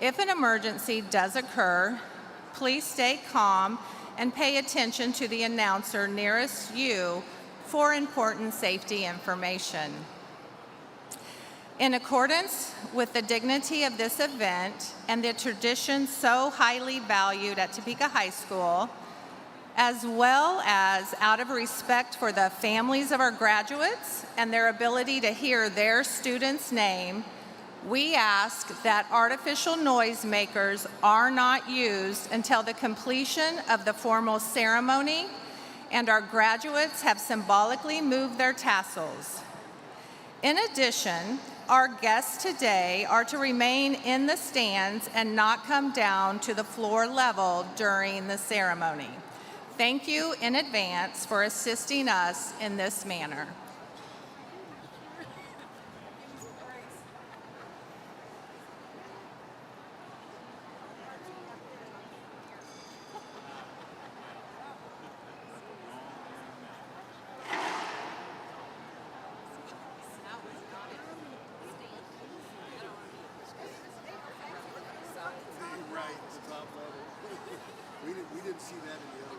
If an emergency does occur, please stay calm and pay attention to the announcer nearest you for important safety information. In accordance with the dignity of this event and the tradition so highly valued at Topeka High School, as well as out of respect for the families of our graduates and their ability to hear their student's name, we ask that artificial noisemakers are not used until the completion of the formal ceremony and our graduates have symbolically moved their tassels. In addition, our guests today are to remain in the stands and not come down to the floor level during the ceremony. Thank you in advance for assisting us in this manner. We didn't see that in the other.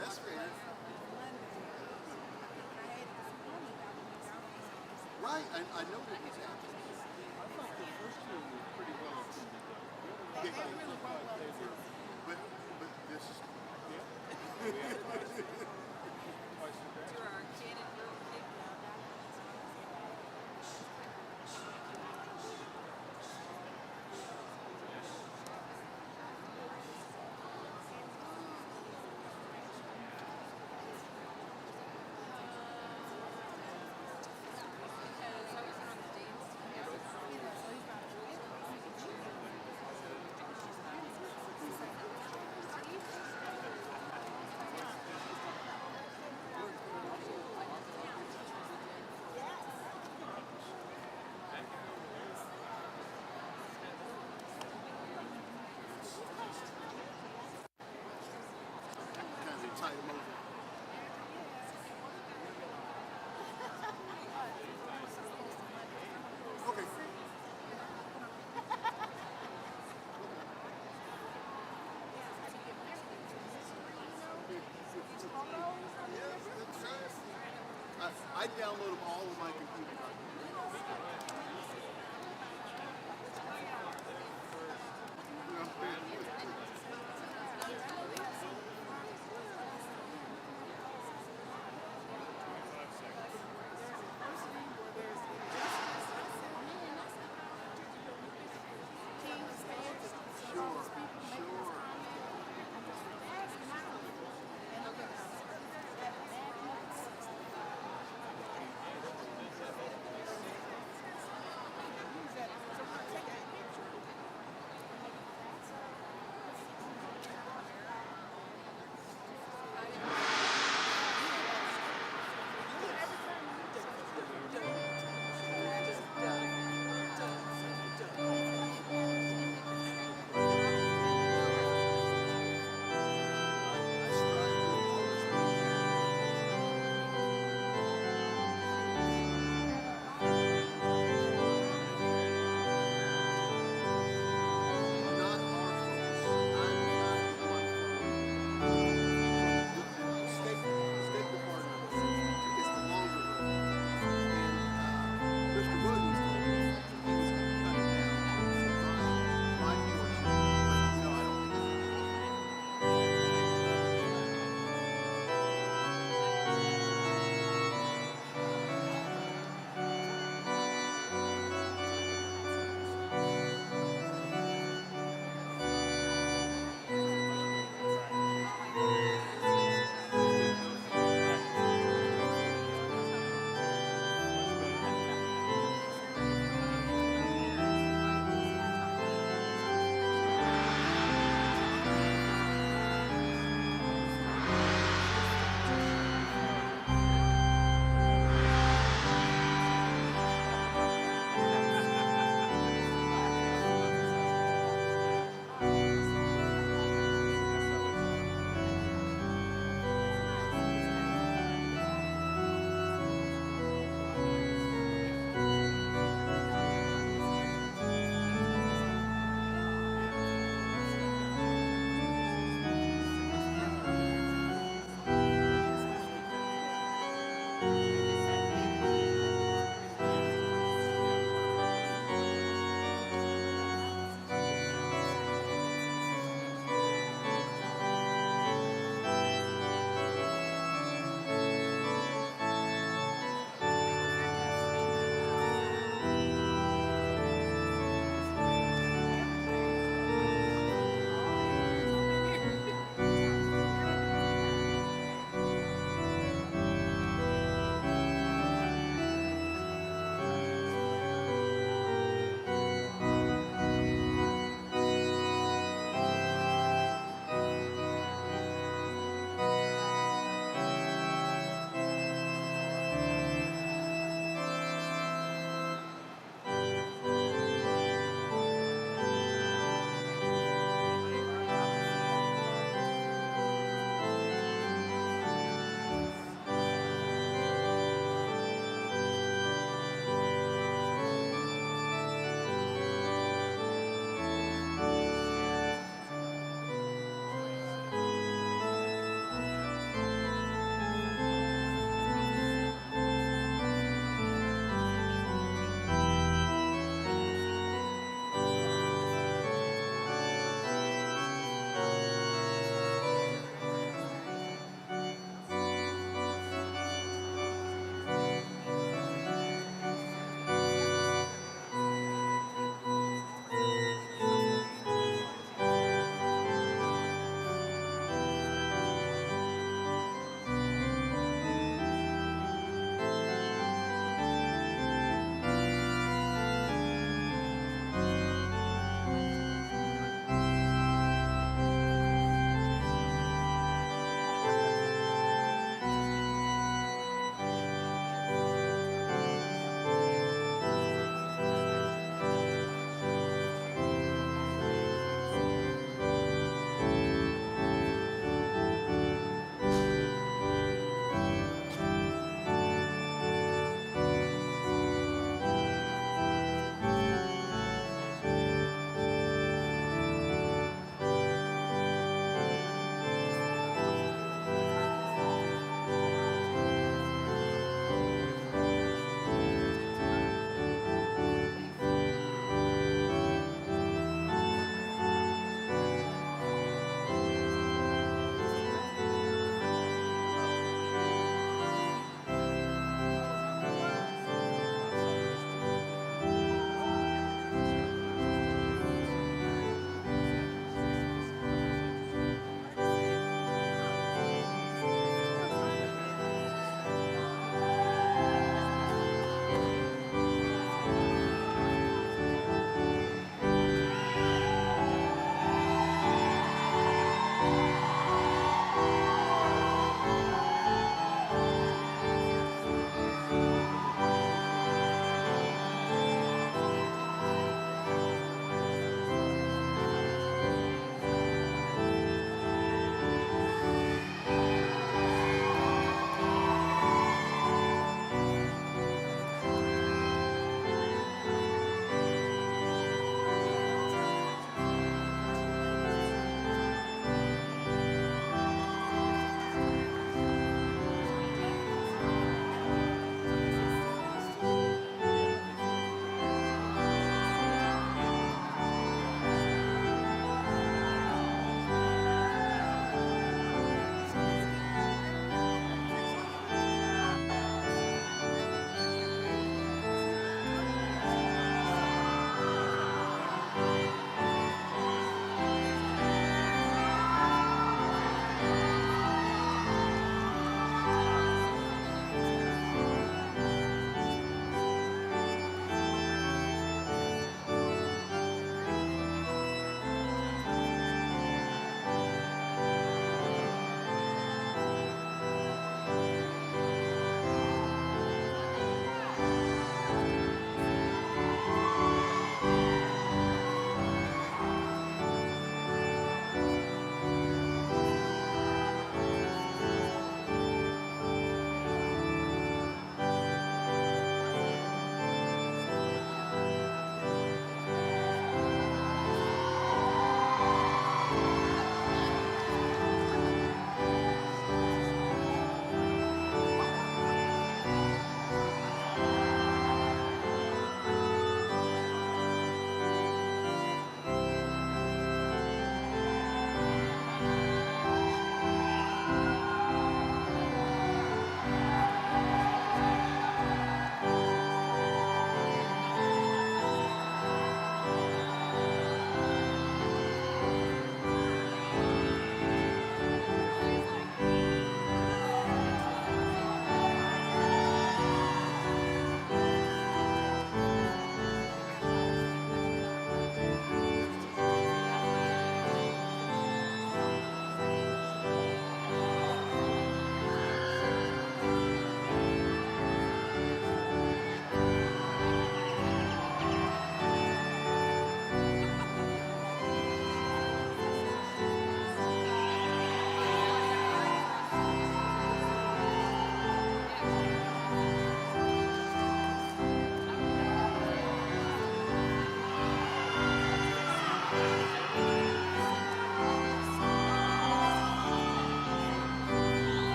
That's fair. Right, I know that was happening. I thought the first two were pretty well attended. But this is tight him over. Okay. I download them all on my computer.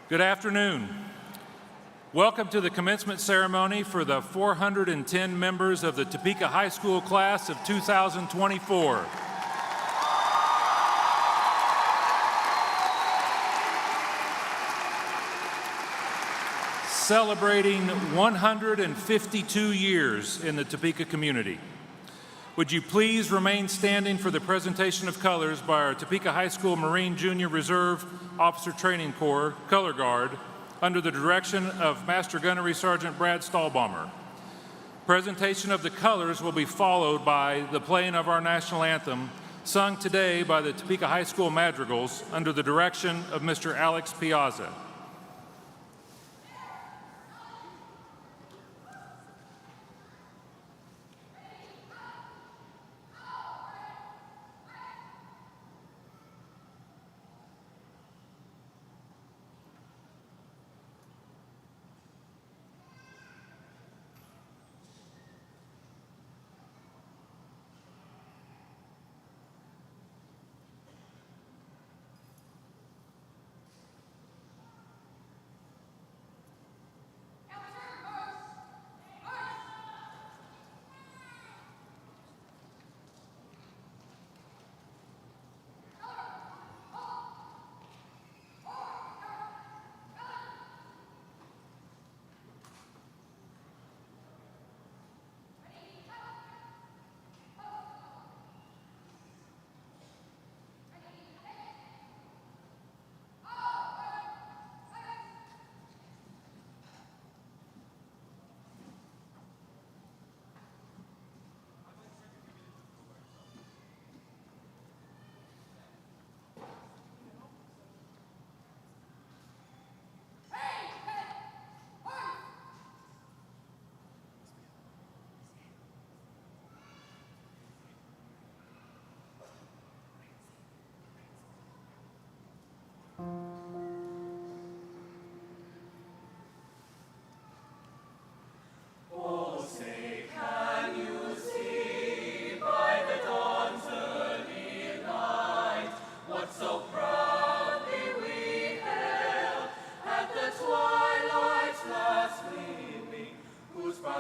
Good afternoon. Welcome to the commencement ceremony for the 410 members of the Topeka High School class of 2024. Celebrating 152 years in the Topeka community. Would you please remain standing for the presentation of colors by our Topeka High School Marine Junior Reserve Officer Training Corps Color Guard under the direction of Master Gunnery Sergeant Brad Stahlbaumer. Presentation of the colors will be followed by the playing of our national anthem, sung today by the Topeka High School Madrigals under the direction of Mr. Alex Piazza.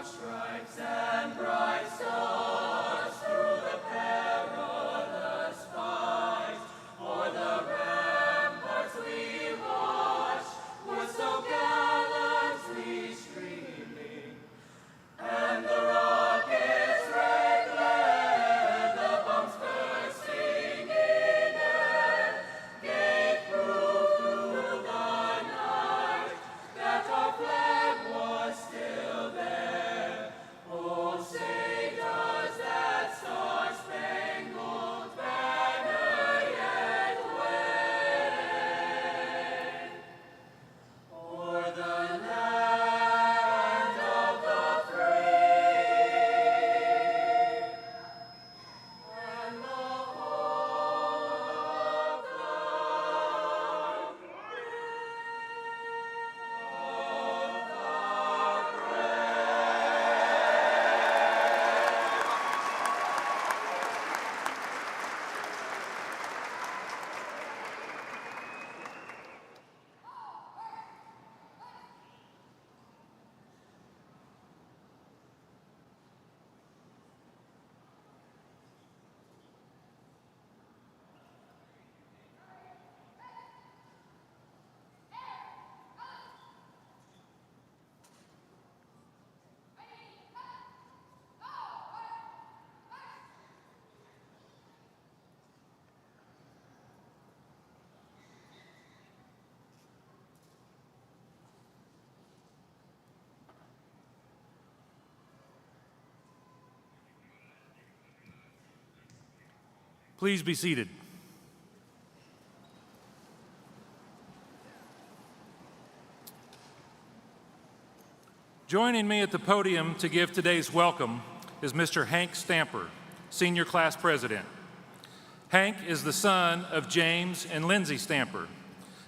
Stripes and bright stars through the perilous fight, o'er the ramparts we watched, were so gallantly streaming, and the rockets' red glare, the bombs bursting in air, gave proof through the night that our flag was still there. Oh, say does that star-spangled banner yet wave o'er the land of the free and the home of the Please be seated. Joining me at the podium to give today's welcome is Mr. Hank Stamper, Senior Class President. Hank is the son of James and Lindsay Stamper.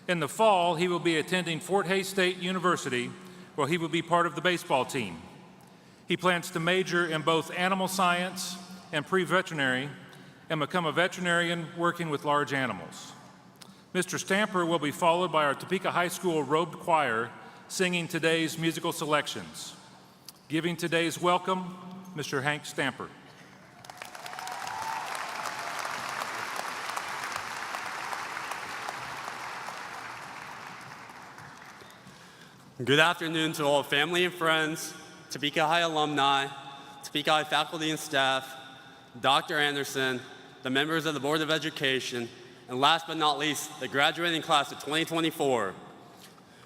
In the fall, he will be attending Fort Hays State University, where he will be part of the baseball team. He plans to major in both animal science and pre-veterinary and become a veterinarian working with large animals. Mr. Stamper will be followed by our Topeka High School robed choir singing today's musical selections. Giving today's welcome, Mr. Hank Stamper. Good afternoon to all family and friends, Topeka High alumni, Topeka High faculty and staff, Dr. Anderson, the members of the Board of Education, and last but not least, the graduating class of 2024.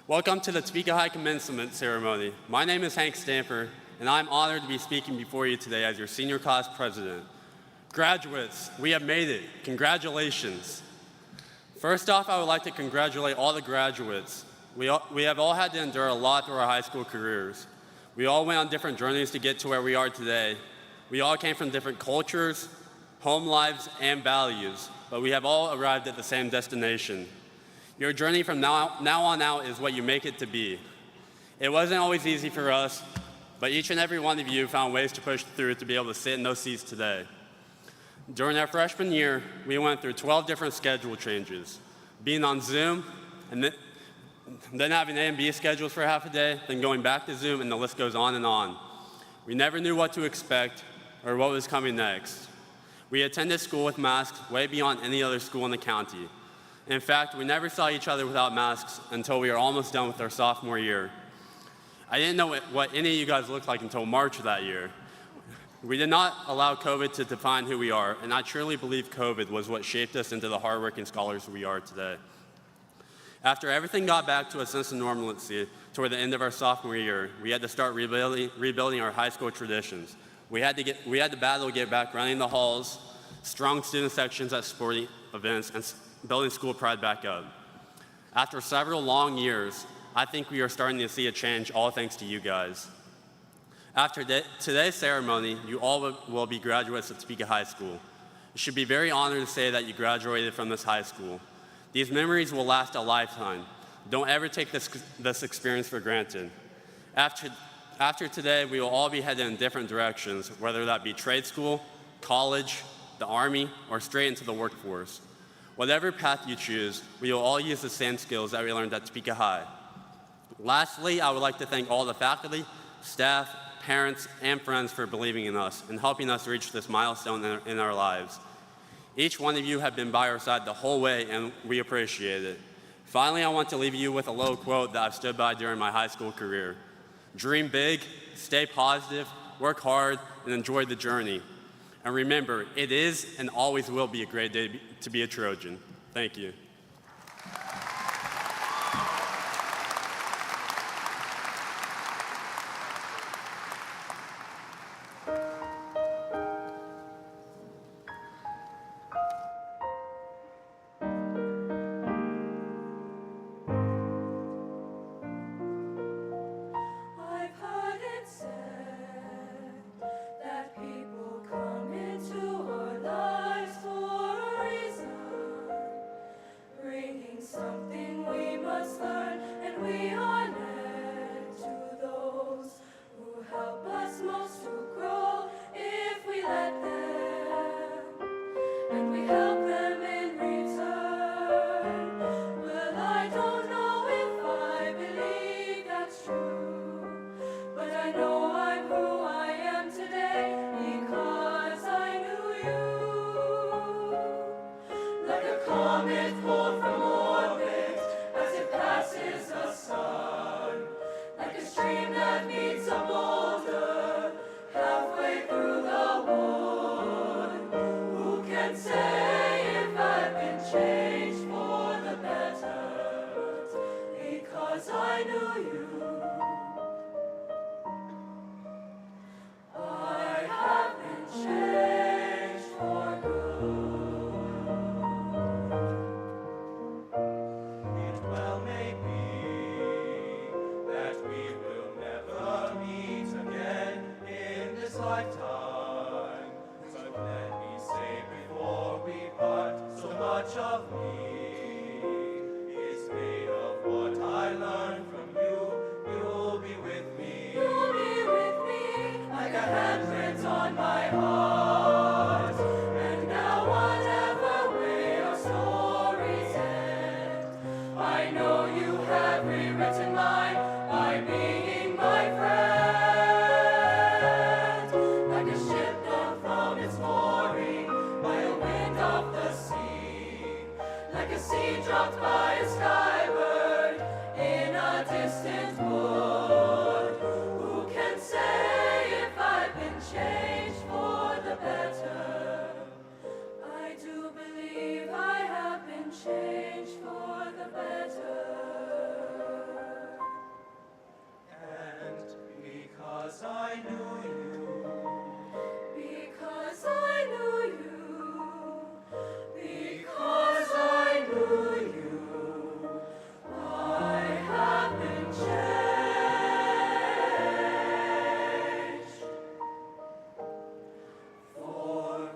Welcome to the Topeka High commencement ceremony. My name is Hank Stamper, and I'm honored to be speaking before you today as your senior class president. Graduates, we have made it. Congratulations. First off, I would like to congratulate all the graduates. We have all had to endure a lot through our high school careers. We all went on different journeys to get to where we are today. We all came from different cultures, home lives, and values, but we have all arrived at the same destination. Your journey from now on out is what you make it to be. It wasn't always easy for us, but each and every one of you found ways to push through to be able to sit in those seats today. During our freshman year, we went through 12 different schedule changes, being on Zoom, and then having A and B schedules for half a day, then going back to Zoom, and the list goes on and on. We never knew what to expect or what was coming next. We attended school with masks way beyond any other school in the county. In fact, we never saw each other without masks until we were almost done with our sophomore year. I didn't know what any of you guys looked like until March of that year. We did not allow COVID to define who we are, and I truly believe COVID was what shaped us into the hardworking scholars we are today. After everything got back to a sense of normalcy toward the end of our sophomore year, we had to start rebuilding our high school traditions. We had to battle to get back running the halls, strong student sections at sporting events, and building school pride back up. After several long years, I think we are starting to see a change, all thanks to you guys. After today's ceremony, you all will be graduates of Topeka High School. You should be very honored to say that you graduated from this high school. These memories will last a lifetime. Don't ever take this experience for granted. After today, we will all be headed in different directions, whether that be trade school, college, the Army, or straight into the workforce. Whatever path you choose, we will all use the same skills that we learned at Topeka High. Lastly, I would like to thank all the faculty, staff, parents, and friends for believing in us and helping us reach this milestone in our lives. Each one of you have been by our side the whole way, and we appreciate it. Finally, I want to leave you with a little quote that I've stood by during my high school career. Dream big, stay positive, work hard, and enjoy the journey. And remember, it is and always will be a great day to be a Trojan. Thank you. I've heard it said that people come into our lives for a reason, bringing something we must learn, and we are led to those who help us most to grow if we let them, and we help them in return. Well, I don't know if I believe that's true, but I know I'm who I am today because I knew you. Like a comet pulled from orbit as it passes the sun, like a stream that meets a boulder halfway through the wood. Who can say if I've been changed for the better? Because I knew you. I have been changed for good. It well may be that we will never meet again in this lifetime. But let me say before we part, so much of me is made of what I learned from you. You'll be with me. You'll be with me like a handprint on my heart. And now whatever way our stories end, like a seed dropped by a skybird in a distant wood. Who can say if I've been changed for the better? I do believe I have been changed for the better. And because I knew you, Because I knew you, because I knew you, I have been changed for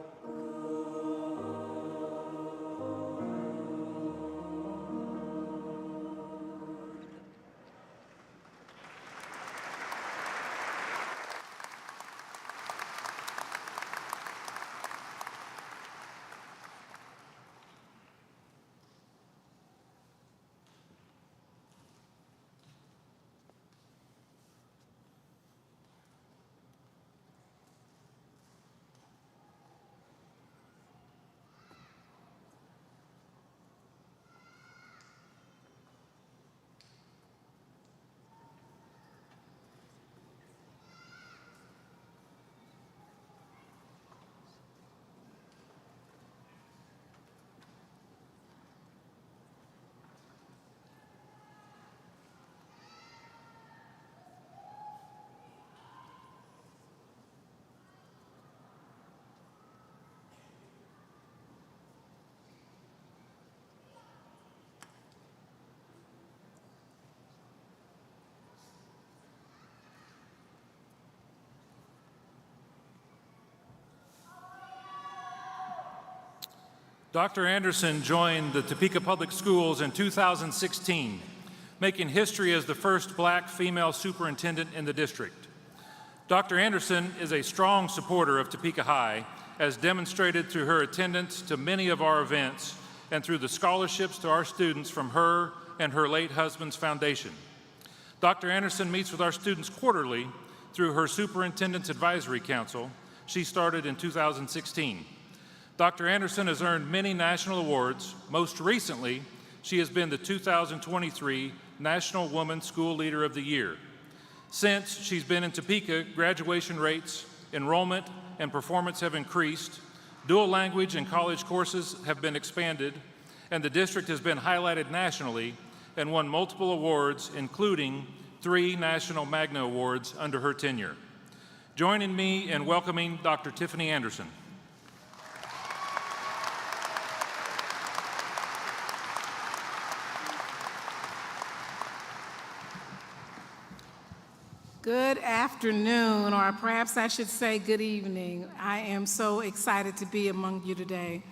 Dr. Anderson joined the Topeka Public Schools in 2016, making history as the first black female superintendent in the district. Dr. Anderson is a strong supporter of Topeka High, as demonstrated through her attendance to many of our events and through the scholarships to our students from her and her late husband's foundation. Dr. Anderson meets with our students quarterly through her Superintendent's Advisory Council she started in 2016. Dr. Anderson has earned many national awards. Most recently, she has been the 2023 National Woman School Leader of the Year. Since she's been in Topeka, graduation rates, enrollment, and performance have increased, dual language and college courses have been expanded, and the district has been highlighted nationally and won multiple awards, including 3 National Magna Awards under her tenure. Joining me in welcoming Dr. Tiffany Anderson. Good afternoon, or perhaps I should say good evening. I am so excited to be among you today.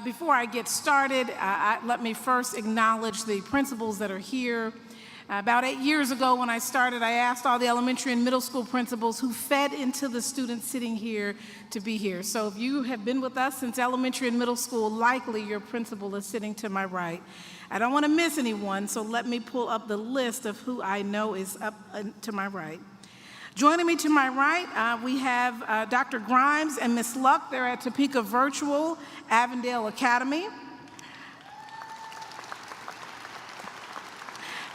Before I get started, let me first acknowledge the principals that are here. About 8 years ago when I started, I asked all the elementary and middle school principals who fed into the students sitting here to be here. So if you have been with us since elementary and middle school, likely your principal is sitting to my right. I don't want to miss anyone, so let me pull up the list of who I know is up to my right. Joining me to my right, we have Dr. Grimes and Ms. Luck. They're at Topeka Virtual Avondale Academy.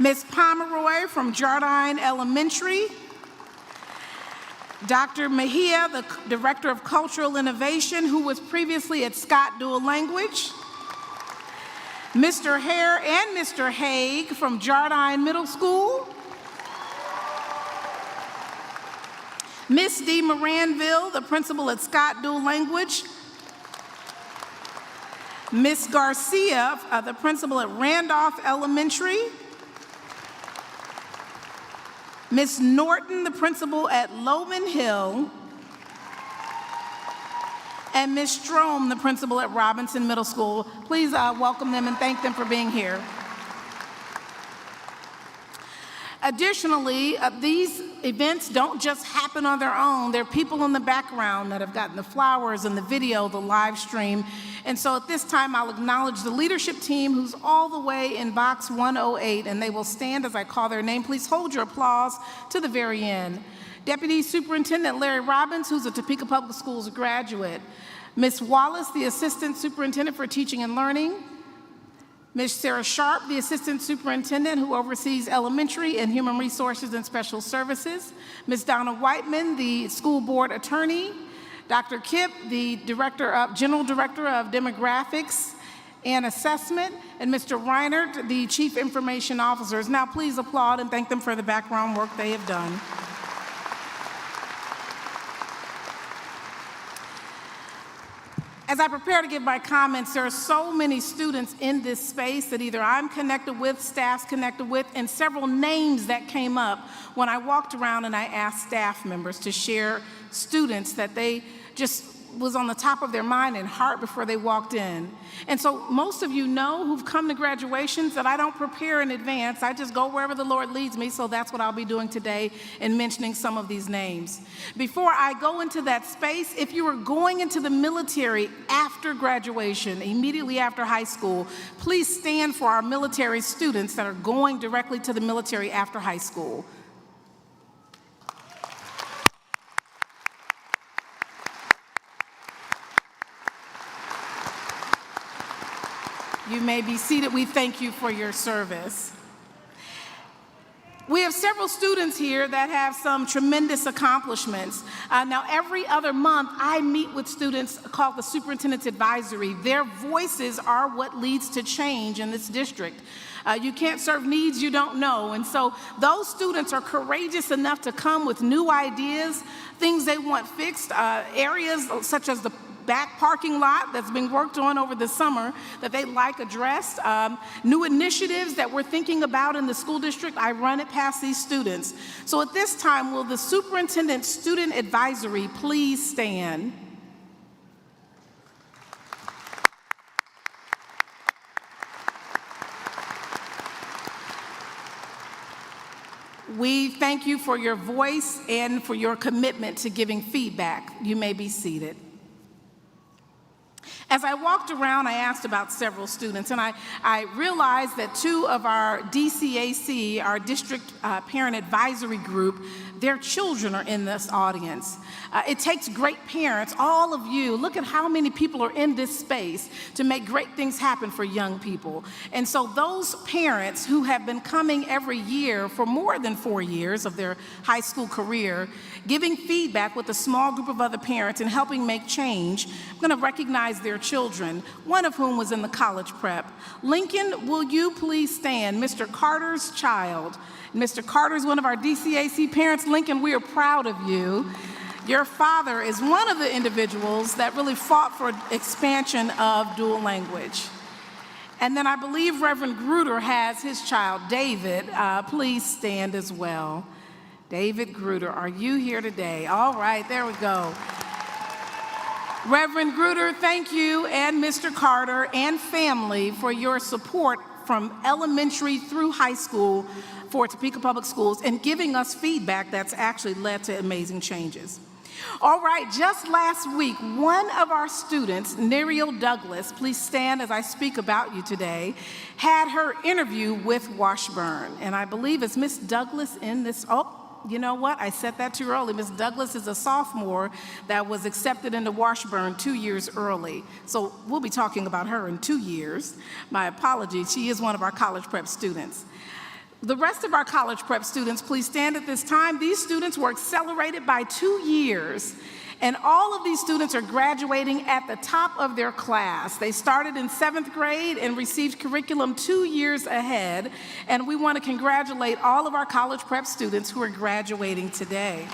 Ms. Pomeroy from Jardine Elementary. Dr. Mejia, the Director of Cultural Innovation, who was previously at Scott Dual Language. Mr. Hare and Mr. Haig from Jardine Middle School. Ms. D. Moranville, the principal at Scott Dual Language. Ms. Garcia, the principal at Randolph Elementary. Ms. Norton, the principal at Lowman Hill. And Ms. Strom, the principal at Robinson Middle School. Please welcome them and thank them for being here. Additionally, these events don't just happen on their own. There are people in the background that have gotten the flowers and the video, the live stream. And so at this time, I'll acknowledge the leadership team who's all the way in box 108, and they will stand as I call their name. Please hold your applause to the very end. Deputy Superintendent Larry Robbins, who's a Topeka Public Schools graduate. Ms. Wallace, the Assistant Superintendent for Teaching and Learning. Ms. Sarah Sharp, the Assistant Superintendent who oversees elementary and human resources and special services. Ms. Donna Whiteman, the School Board Attorney. Dr. Kipp, the General Director of Demographics and Assessment. And Mr. Reinert, the Chief Information Officers. Now please applaud and thank them for the background work they have done. As I prepare to give my comments, there are so many students in this space that either I'm connected with, staff's connected with, and several names that came up when I walked around and I asked staff members to share students that they just was on the top of their mind and heart before they walked in. And so most of you know who've come to graduations that I don't prepare in advance. I just go wherever the Lord leads me, so that's what I'll be doing today in mentioning some of these names. Before I go into that space, if you are going into the military after graduation, immediately after high school, please stand for our military students that are going directly to the military after high school. You may be seated. We thank you for your service. We have several students here that have some tremendous accomplishments. Now, every other month, I meet with students called the Superintendent's Advisory. Their voices are what leads to change in this district. You can't serve needs you don't know. And so those students are courageous enough to come with new ideas, things they want fixed, areas such as the back parking lot that's been worked on over the summer that they'd like addressed, new initiatives that we're thinking about in the school district. I run it past these students. So at this time, will the Superintendent Student Advisory please stand? We thank you for your voice and for your commitment to giving feedback. You may be seated. As I walked around, I asked about several students, and I realized that two of our DCAC, our District Parent Advisory Group, their children are in this audience. It takes great parents, all of you. Look at how many people are in this space to make great things happen for young people. And so those parents who have been coming every year for more than 4 years of their high school career, giving feedback with a small group of other parents and helping make change, I'm going to recognize their children, one of whom was in the college prep. Lincoln, will you please stand? Mr. Carter's child. Mr. Carter is one of our DCAC parents. Lincoln, we are proud of you. Your father is one of the individuals that really fought for expansion of dual language. And then I believe Reverend Gruder has his child, David. Please stand as well. David Gruder, are you here today? All right, there we go. Reverend Gruder, thank you, and Mr. Carter and family for your support from elementary through high school for Topeka Public Schools and giving us feedback that's actually led to amazing changes. All right, just last week, one of our students, Neriel Douglas, please stand as I speak about you today, had her interview with Washburn. And I believe it's Miss Douglas in this, you know what? I said that too early. Miss Douglas is a sophomore that was accepted into Washburn 2 years early. So we'll be talking about her in 2 years. My apologies. She is one of our college prep students. The rest of our college prep students, please stand at this time. These students were accelerated by 2 years. And all of these students are graduating at the top of their class. They started in 7th grade and received curriculum 2 years ahead. And we want to congratulate all of our college prep students who are graduating today.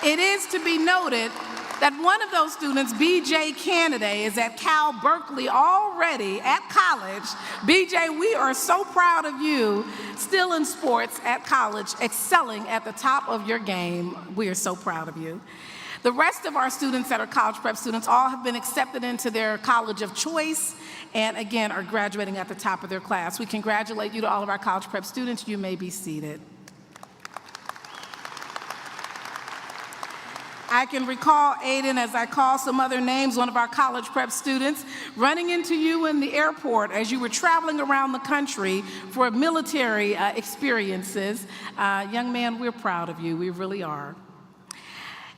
It is to be noted that one of those students, BJ Kennedy, is at Cal Berkeley already at college. BJ, we are so proud of you, still in sports at college, excelling at the top of your game. We are so proud of you. The rest of our students that are college prep students all have been accepted into their college of choice and again are graduating at the top of their class. We congratulate you to all of our college prep students. You may be seated. I can recall, Aiden, as I call some other names, one of our college prep students, running into you in the airport as you were traveling around the country for military experiences. Young man, we're proud of you. We really are.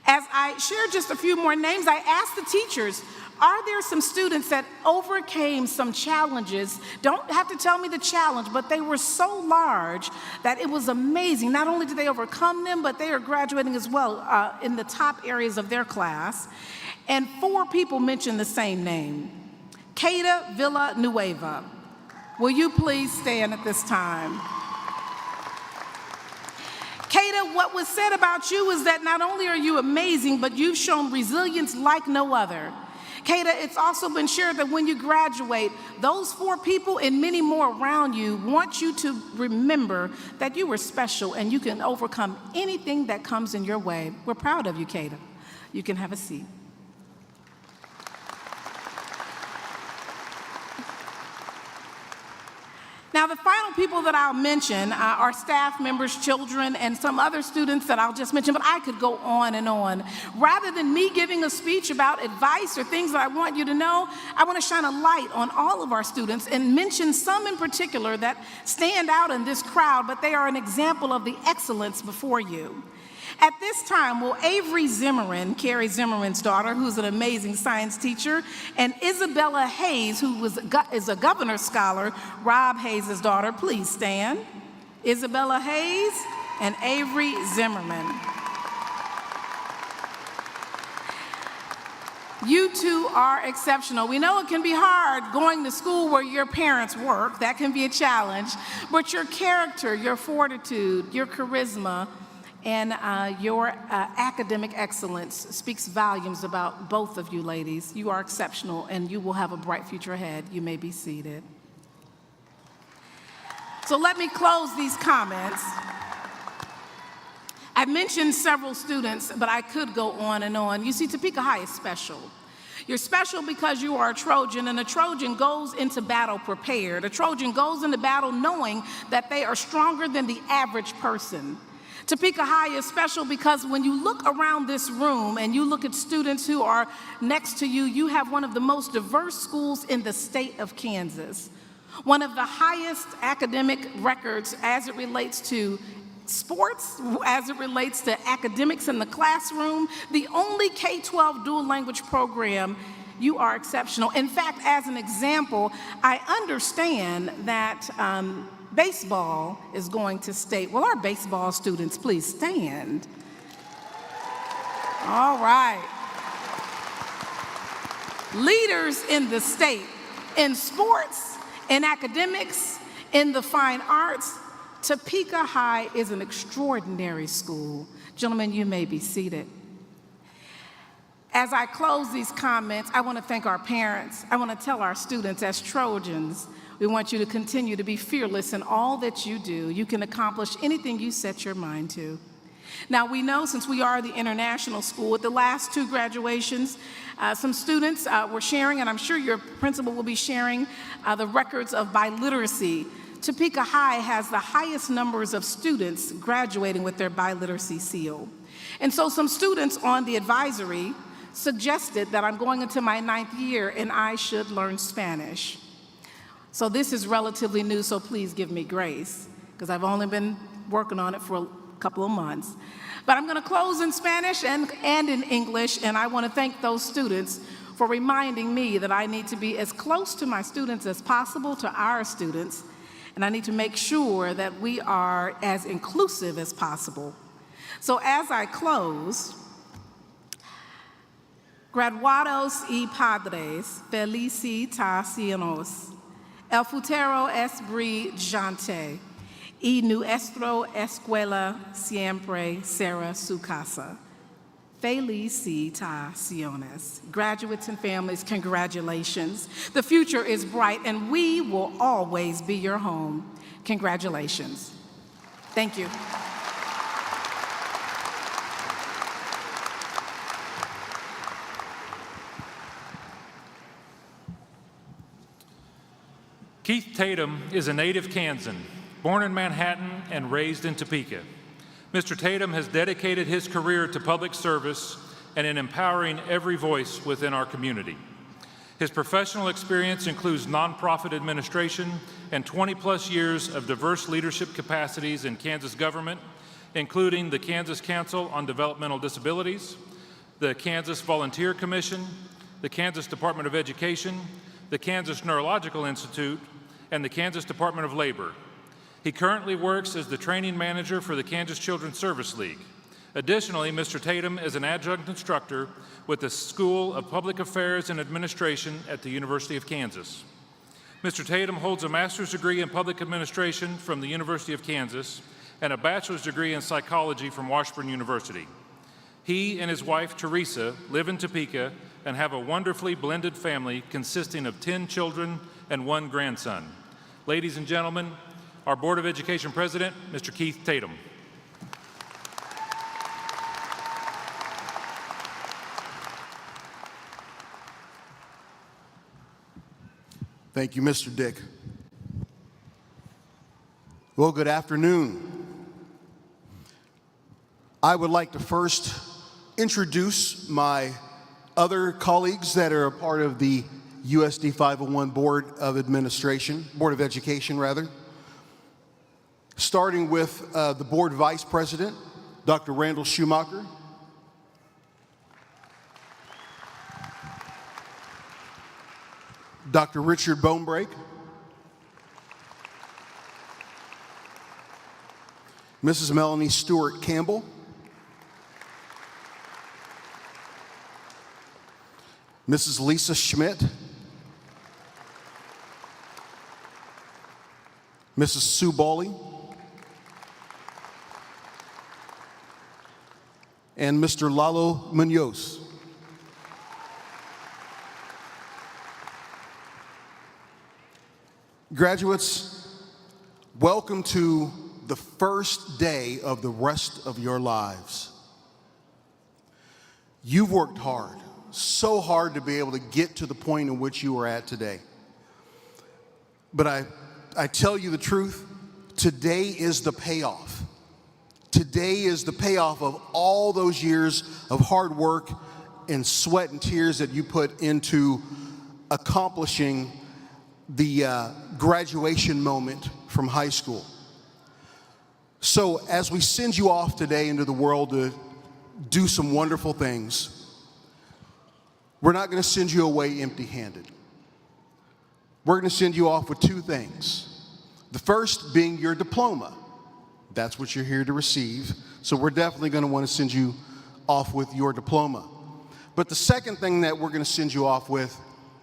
As I share just a few more names, I asked the teachers, Are there some students that overcame some challenges? Don't have to tell me the challenge, but they were so large that it was amazing. Not only did they overcome them, but they are graduating as well in the top areas of their class. And 4 people mentioned the same name, Cada Villanueva. Will you please stand at this time? Cada, what was said about you is that not only are you amazing, but you've shown resilience like no other. Cada, it's also been shared that when you graduate, those 4 people and many more around you want you to remember that you were special and you can overcome anything that comes in your way. We're proud of you, Cada. You can have a seat. Now, the final people that I'll mention are staff members, children, and some other students that I'll just mention, but I could go on and on. Rather than me giving a speech about advice or things that I want you to know, I want to shine a light on all of our students and mention some in particular that stand out in this crowd, but they are an example of the excellence before you. At this time, will Avery Zimmerman, Carrie Zimmerman's daughter, who's an amazing science teacher, and Isabella Hayes, who is a governor's scholar, Rob Hayes' daughter, please stand. Isabella Hayes and Avery Zimmerman. You two are exceptional. We know it can be hard going to school where your parents work. That can be a challenge. But your character, your fortitude, your charisma, and your academic excellence speaks volumes about both of you ladies. You are exceptional, and you will have a bright future ahead. You may be seated. So let me close these comments. I mentioned several students, but I could go on and on. You see, Topeka High is special. You're special because you are a Trojan, and a Trojan goes into battle prepared. A Trojan goes into battle knowing that they are stronger than the average person. Topeka High is special because when you look around this room and you look at students who are next to you, you have one of the most diverse schools in the state of Kansas. One of the highest academic records as it relates to sports, as it relates to academics in the classroom, the only K-12 dual language program. You are exceptional. In fact, as an example, I understand that baseball is going to state. Will our baseball students please stand? All right. Leaders in the state, in sports, in academics, in the fine arts, Topeka High is an extraordinary school. Gentlemen, you may be seated. As I close these comments, I want to thank our parents. I want to tell our students, as Trojans, we want you to continue to be fearless in all that you do. You can accomplish anything you set your mind to. Now, we know since we are the international school, at the last 2 graduations, some students were sharing, and I'm sure your principal will be sharing, the records of biliteracy. Topeka High has the highest numbers of students graduating with their biliteracy seal. And so some students on the advisory suggested that I'm going into my 9th year and I should learn Spanish. So this is relatively new, so please give me grace, because I've only been working on it for a couple of months. But I'm going to close in Spanish and in English, and I want to thank those students for reminding me that I need to be as close to my students as possible, to our students, and I need to make sure that we are as inclusive as possible. So as I close, graduados y padres, felicitaciones. El futuro es brillante y nuestra escuela siempre será su casa. Felicitaciones. Graduates and families, congratulations. The future is bright and we will always be your home. Congratulations. Thank you. Keith Tatum is a native Kansan, born in Manhattan and raised in Topeka. Mr. Tatum has dedicated his career to public service and in empowering every voice within our community. His professional experience includes nonprofit administration and 20-plus years of diverse leadership capacities in Kansas government, including the Kansas Council on Developmental Disabilities, the Kansas Volunteer Commission, the Kansas Department of Education, the Kansas Neurological Institute, and the Kansas Department of Labor. He currently works as the training manager for the Kansas Children's Service League. Additionally, Mr. Tatum is an adjunct instructor with the School of Public Affairs and Administration at the University of Kansas. Mr. Tatum holds a master's degree in public administration from the University of Kansas and a bachelor's degree in psychology from Washburn University. He and his wife, Teresa, live in Topeka and have a wonderfully blended family consisting of 10 children and 1 grandson. Ladies and gentlemen, our Board of Education President, Mr. Keith Tatum. Thank you, Mr. Dick. Well, good afternoon. I would like to first introduce my other colleagues that are a part of the USD 501 Board of Education, rather. Starting with the Board Vice President, Dr. Randall Schumacher. Dr. Richard Bonebrake, Mrs. Melanie Stewart Campbell, Mrs. Lisa Schmidt, Mrs. Sue Bawley, and Mr. Lalo Munoz. Graduates, welcome to the first day of the rest of your lives. You've worked hard, so hard to be able to get to the point in which you are at today. But I tell you the truth, today is the payoff. Today is the payoff of all those years of hard work and sweat and tears that you put into accomplishing the graduation moment from high school. So as we send you off today into the world to do some wonderful things, we're not going to send you away empty-handed. We're going to send you off with 2 things. The first being your diploma. That's what you're here to receive. So we're definitely going to want to send you off with your diploma. But the second thing that we're going to send you off with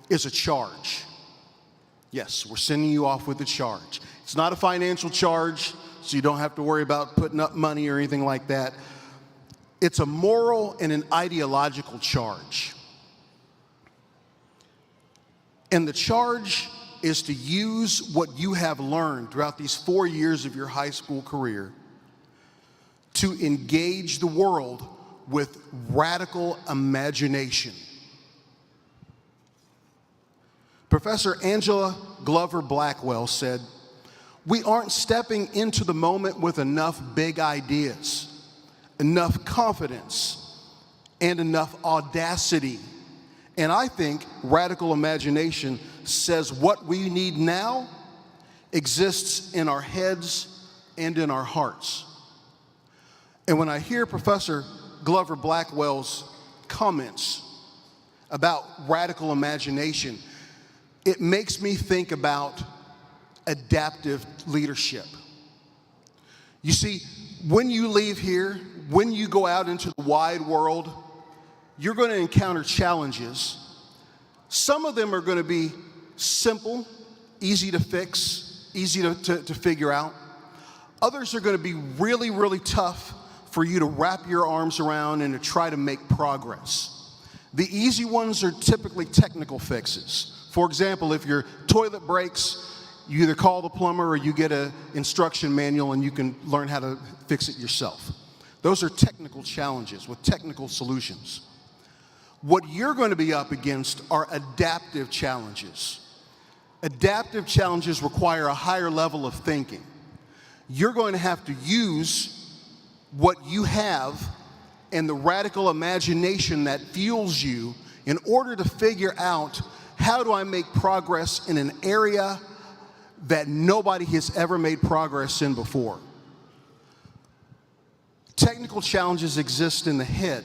is a charge. Yes, we're sending you off with a charge. It's not a financial charge, so you don't have to worry about putting up money or anything like that. It's a moral and an ideological charge. And the charge is to use what you have learned throughout these 4 years of your high school career to engage the world with radical imagination. Professor Angela Glover Blackwell said, "We aren't stepping into the moment with enough big ideas, enough confidence, and enough audacity." And I think radical imagination says what we need now exists in our heads and in our hearts. And when I hear Professor Glover Blackwell's comments about radical imagination, it makes me think about adaptive leadership. You see, when you leave here, when you go out into the wide world, you're going to encounter challenges. Some of them are going to be simple, easy to fix, easy to figure out. Others are going to be really, really tough for you to wrap your arms around and to try to make progress. The easy ones are typically technical fixes. For example, if your toilet breaks, you either call the plumber or you get an instruction manual and you can learn how to fix it yourself. Those are technical challenges with technical solutions. What you're going to be up against are adaptive challenges. Adaptive challenges require a higher level of thinking. You're going to have to use what you have and the radical imagination that fuels you in order to figure out, how do I make progress in an area that nobody has ever made progress in before? Technical challenges exist in the head,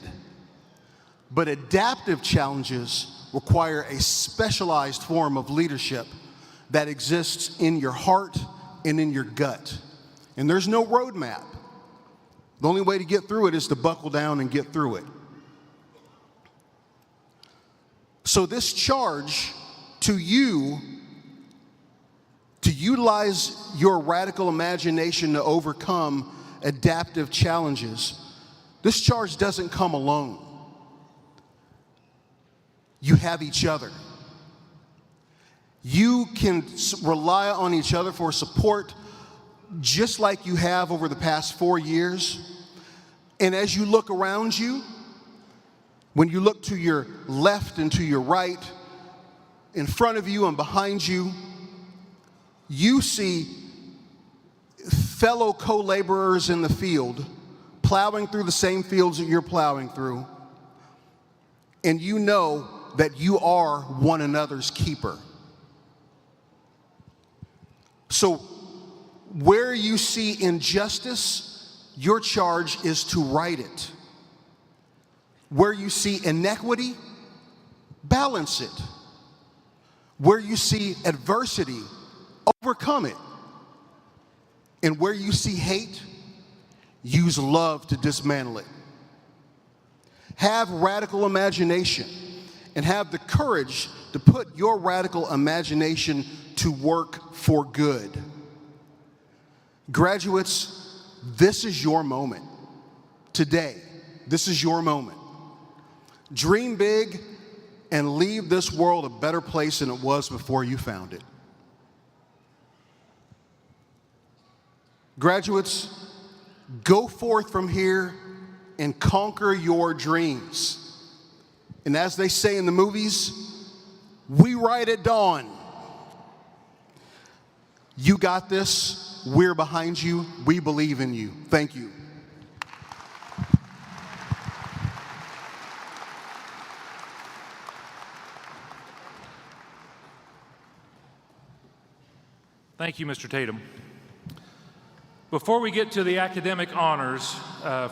but adaptive challenges require a specialized form of leadership that exists in your heart and in your gut. And there's no roadmap. The only way to get through it is to buckle down and get through it. So this charge to you to utilize your radical imagination to overcome adaptive challenges, this charge doesn't come alone. You have each other. You can rely on each other for support just like you have over the past 4 years. And as you look around you, when you look to your left and to your right, in front of you and behind you, you see fellow co-laborers in the field, plowing through the same fields that you're plowing through, and you know that you are one another's keeper. So where you see injustice, your charge is to right it. Where you see inequity, balance it. Where you see adversity, overcome it. And where you see hate, use love to dismantle it. Have radical imagination and have the courage to put your radical imagination to work for good. Graduates, this is your moment. Today, this is your moment. Dream big and leave this world a better place than it was before you found it. Graduates, go forth from here and conquer your dreams. And as they say in the movies, we ride at dawn. You got this. We're behind you. We believe in you. Thank you. Thank you, Mr. Tatum. Before we get to the academic honors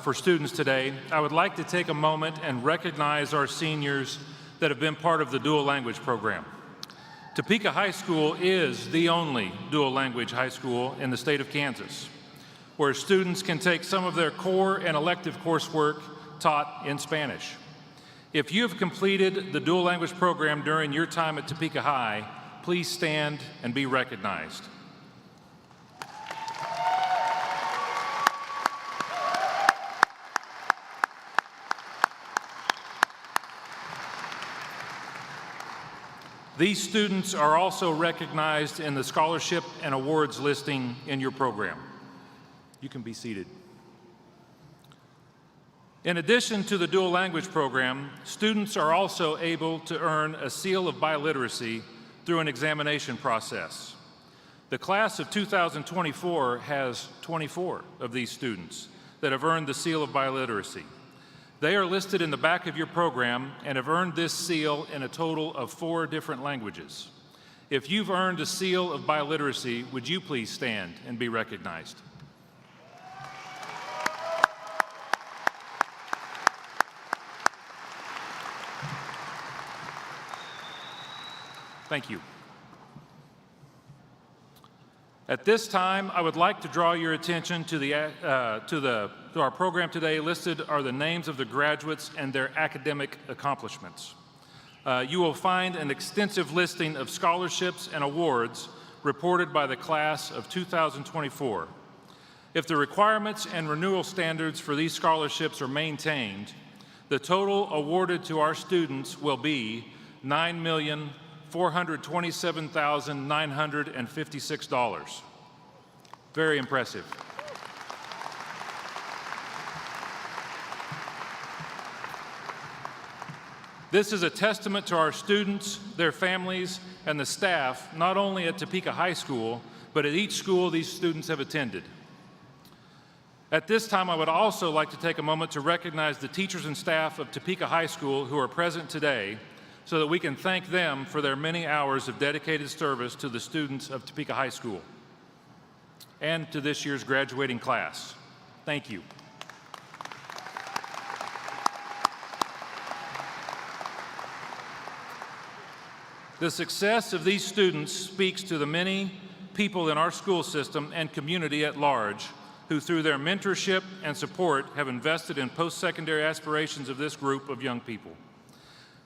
for students today, I would like to take a moment and recognize our seniors that have been part of the dual language program. Topeka High School is the only dual language high school in the state of Kansas, where students can take some of their core and elective coursework taught in Spanish. If you have completed the dual language program during your time at Topeka High, please stand and be recognized. These students are also recognized in the scholarship and awards listing in your program. You can be seated. In addition to the dual language program, students are also able to earn a seal of biliteracy through an examination process. The class of 2024 has 24 of these students that have earned the seal of biliteracy. They are listed in the back of your program and have earned this seal in a total of 4 different languages. If you've earned a seal of biliteracy, would you please stand and be recognized? Thank you. At this time, I would like to draw your attention to our program today. Listed are the names of the graduates and their academic accomplishments. You will find an extensive listing of scholarships and awards reported by the class of 2024. If the requirements and renewal standards for these scholarships are maintained, the total awarded to our students will be $9,427,956. Very impressive. This is a testament to our students, their families, and the staff, not only at Topeka High School, but at each school these students have attended. At this time, I would also like to take a moment to recognize the teachers and staff of Topeka High School who are present today, so that we can thank them for their many hours of dedicated service to the students of Topeka High School and to this year's graduating class. Thank you. The success of these students speaks to the many people in our school system and community at large who, through their mentorship and support, have invested in post-secondary aspirations of this group of young people.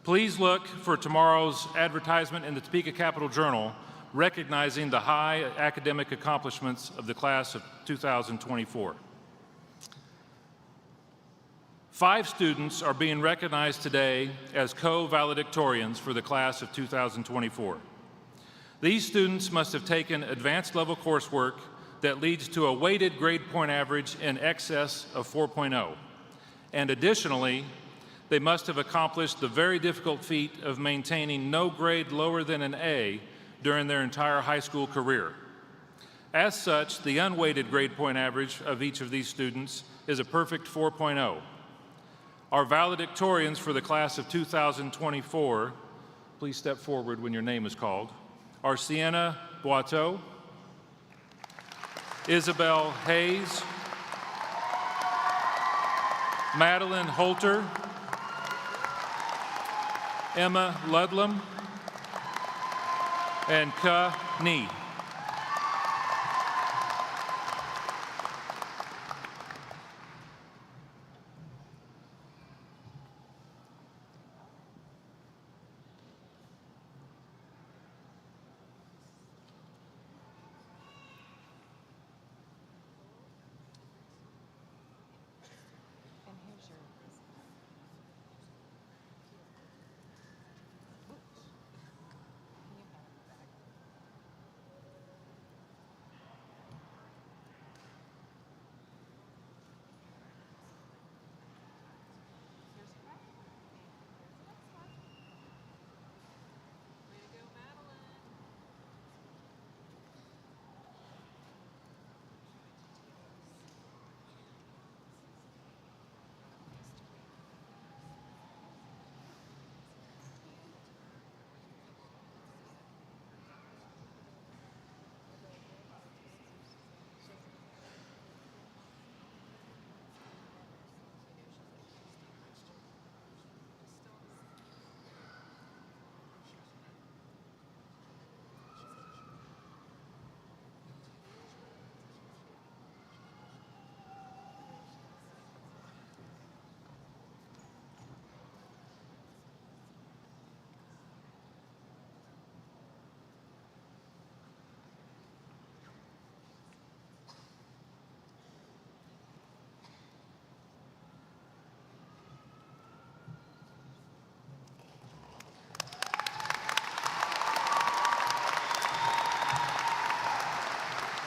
Please look for tomorrow's advertisement in the Topeka Capital Journal recognizing the high academic accomplishments of the class of 2024. 5 students are being recognized today as co-valedictorians for the class of 2024. These students must have taken advanced level coursework that leads to a weighted grade point average in excess of 4.0. And additionally, they must have accomplished the very difficult feat of maintaining no grade lower than an A during their entire high school career. As such, the unweighted grade point average of each of these students is a perfect 4.0. Our valedictorians for the class of 2024, please step forward when your name is called, are Sienna Boiteau, Isabel Hayes, Madeline Holter, Emma Ludlam, and Ka Nee.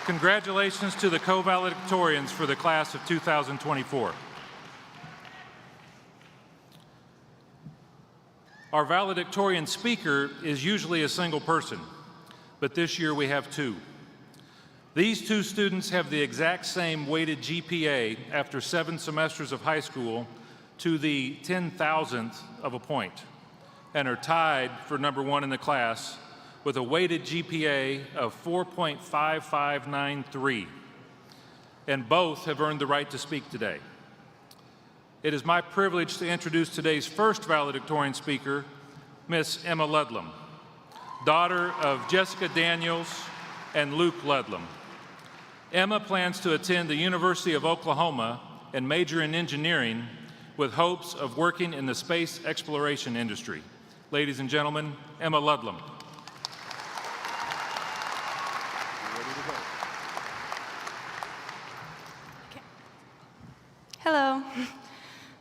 Congratulations to the co-valedictorians for the class of 2024. Our valedictorian speaker is usually a single person, but this year we have 2. These 2 students have the exact same weighted GPA after 7 semesters of high school to the 10,000th of a point, and are tied for number 1 in the class with a weighted GPA of 4.5593, and both have earned the right to speak today. It is my privilege to introduce today's first valedictorian speaker, Miss Emma Ludlam, daughter of Jessica Daniels and Luke Ludlam. Emma plans to attend the University of Oklahoma and major in engineering with hopes of working in the space exploration industry. Ladies and gentlemen, Emma Ludlam. Hello.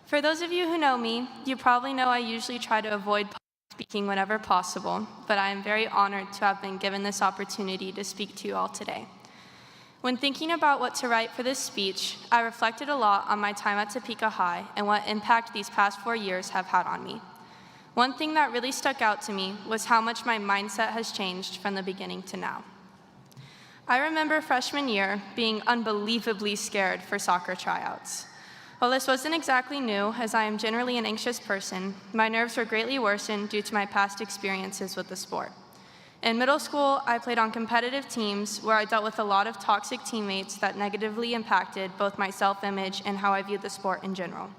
For those of you who know me, you probably know I usually try to avoid speaking whenever possible, but I am very honored to have been given this opportunity to speak to you all today. When thinking about what to write for this speech, I reflected a lot on my time at Topeka High and what impact these past 4 years have had on me. One thing that really stuck out to me was how much my mindset has changed from the beginning to now. I remember freshman year being unbelievably scared for soccer tryouts. While this wasn't exactly new, as I am generally an anxious person, my nerves were greatly worsened due to my past experiences with the sport. In middle school, I played on competitive teams where I dealt with a lot of toxic teammates that negatively impacted both my self-image and how I viewed the sport in general.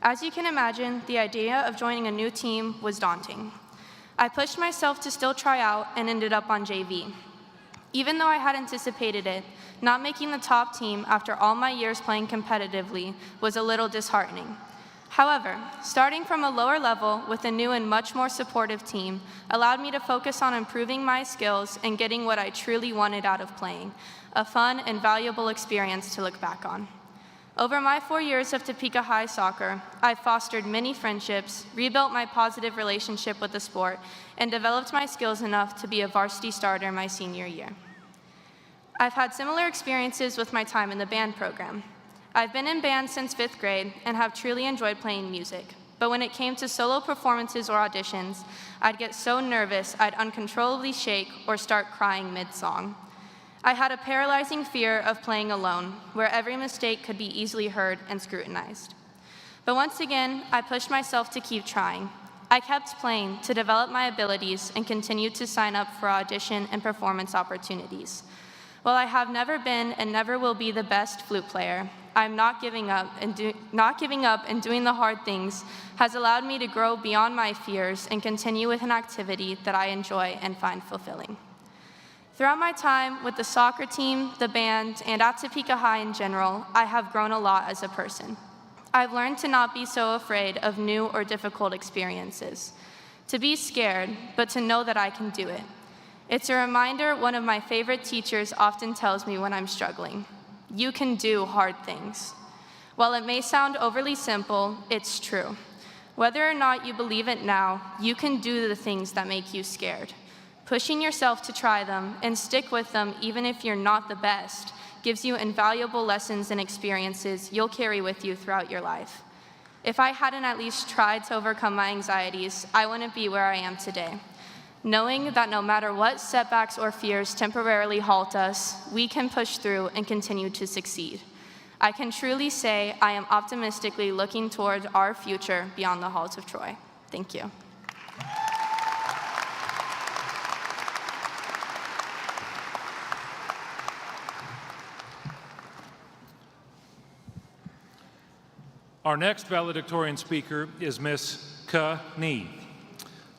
As you can imagine, the idea of joining a new team was daunting. I pushed myself to still try out and ended up on JV. Even though I had anticipated it, not making the top team after all my years playing competitively was a little disheartening. However, starting from a lower level with a new and much more supportive team allowed me to focus on improving my skills and getting what I truly wanted out of playing, a fun and valuable experience to look back on. Over my 4 years of Topeka High soccer, I've fostered many friendships, rebuilt my positive relationship with the sport, and developed my skills enough to be a varsity starter my senior year. I've had similar experiences with my time in the band program. I've been in band since 5th grade and have truly enjoyed playing music. But when it came to solo performances or auditions, I'd get so nervous I'd uncontrollably shake or start crying mid-song. I had a paralyzing fear of playing alone, where every mistake could be easily heard and scrutinized. But once again, I pushed myself to keep trying. I kept playing to develop my abilities and continued to sign up for audition and performance opportunities. While I have never been and never will be the best flute player, I'm not giving up, and doing the hard things has allowed me to grow beyond my fears and continue with an activity that I enjoy and find fulfilling. Throughout my time with the soccer team, the band, and at Topeka High in general, I have grown a lot as a person. I've learned to not be so afraid of new or difficult experiences, to be scared, but to know that I can do it. It's a reminder one of my favorite teachers often tells me when I'm struggling. You can do hard things. While it may sound overly simple, it's true. Whether or not you believe it now, you can do the things that make you scared. Pushing yourself to try them and stick with them even if you're not the best gives you invaluable lessons and experiences you'll carry with you throughout your life. If I hadn't at least tried to overcome my anxieties, I wouldn't be where I am today. Knowing that no matter what setbacks or fears temporarily halt us, we can push through and continue to succeed. I can truly say I am optimistically looking toward our future beyond the halls of Troy. Thank you. Our next valedictorian speaker is Miss Ke Ni,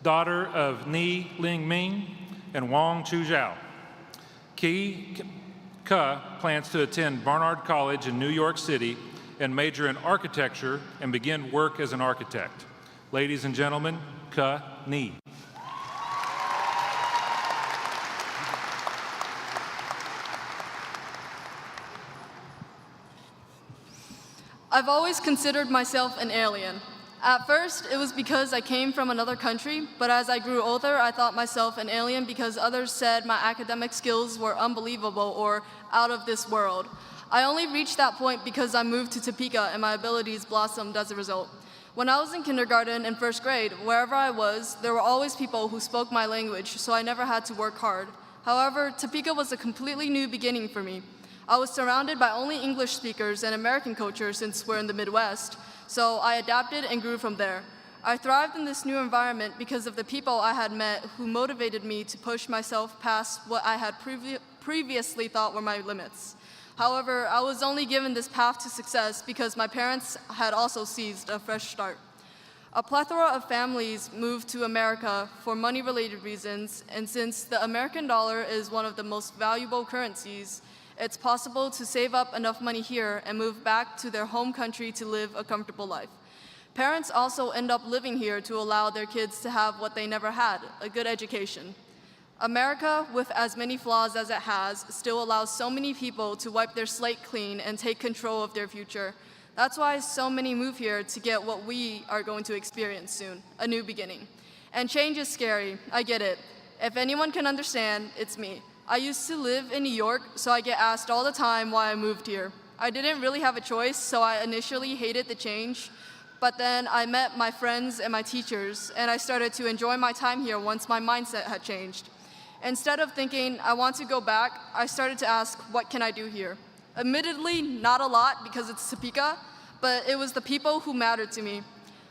daughter of Ni Ling Ming and Wang Chu Zhao. Ke plans to attend Barnard College in New York City and major in architecture and begin work as an architect. Ladies and gentlemen, Ke Ni. I've always considered myself an alien. At first, it was because I came from another country, but as I grew older, I thought myself an alien because others said my academic skills were unbelievable or out of this world. I only reached that point because I moved to Topeka and my abilities blossomed as a result. When I was in kindergarten and 1st grade, wherever I was, there were always people who spoke my language, so I never had to work hard. However, Topeka was a completely new beginning for me. I was surrounded by only English speakers and American culture since we're in the Midwest, so I adapted and grew from there. I thrived in this new environment because of the people I had met who motivated me to push myself past what I had previously thought were my limits. However, I was only given this path to success because my parents had also seized a fresh start. A plethora of families moved to America for money-related reasons, and since the American dollar is one of the most valuable currencies, it's possible to save up enough money here and move back to their home country to live a comfortable life. Parents also end up living here to allow their kids to have what they never had, a good education. America, with as many flaws as it has, still allows so many people to wipe their slate clean and take control of their future. That's why so many move here to get what we are going to experience soon, a new beginning. And change is scary, I get it. If anyone can understand, it's me. I used to live in New York, so I get asked all the time why I moved here. I didn't really have a choice, so I initially hated the change, but then I met my friends and my teachers, and I started to enjoy my time here once my mindset had changed. Instead of thinking, I want to go back, I started to ask, what can I do here? Admittedly, not a lot because it's Topeka, but it was the people who mattered to me.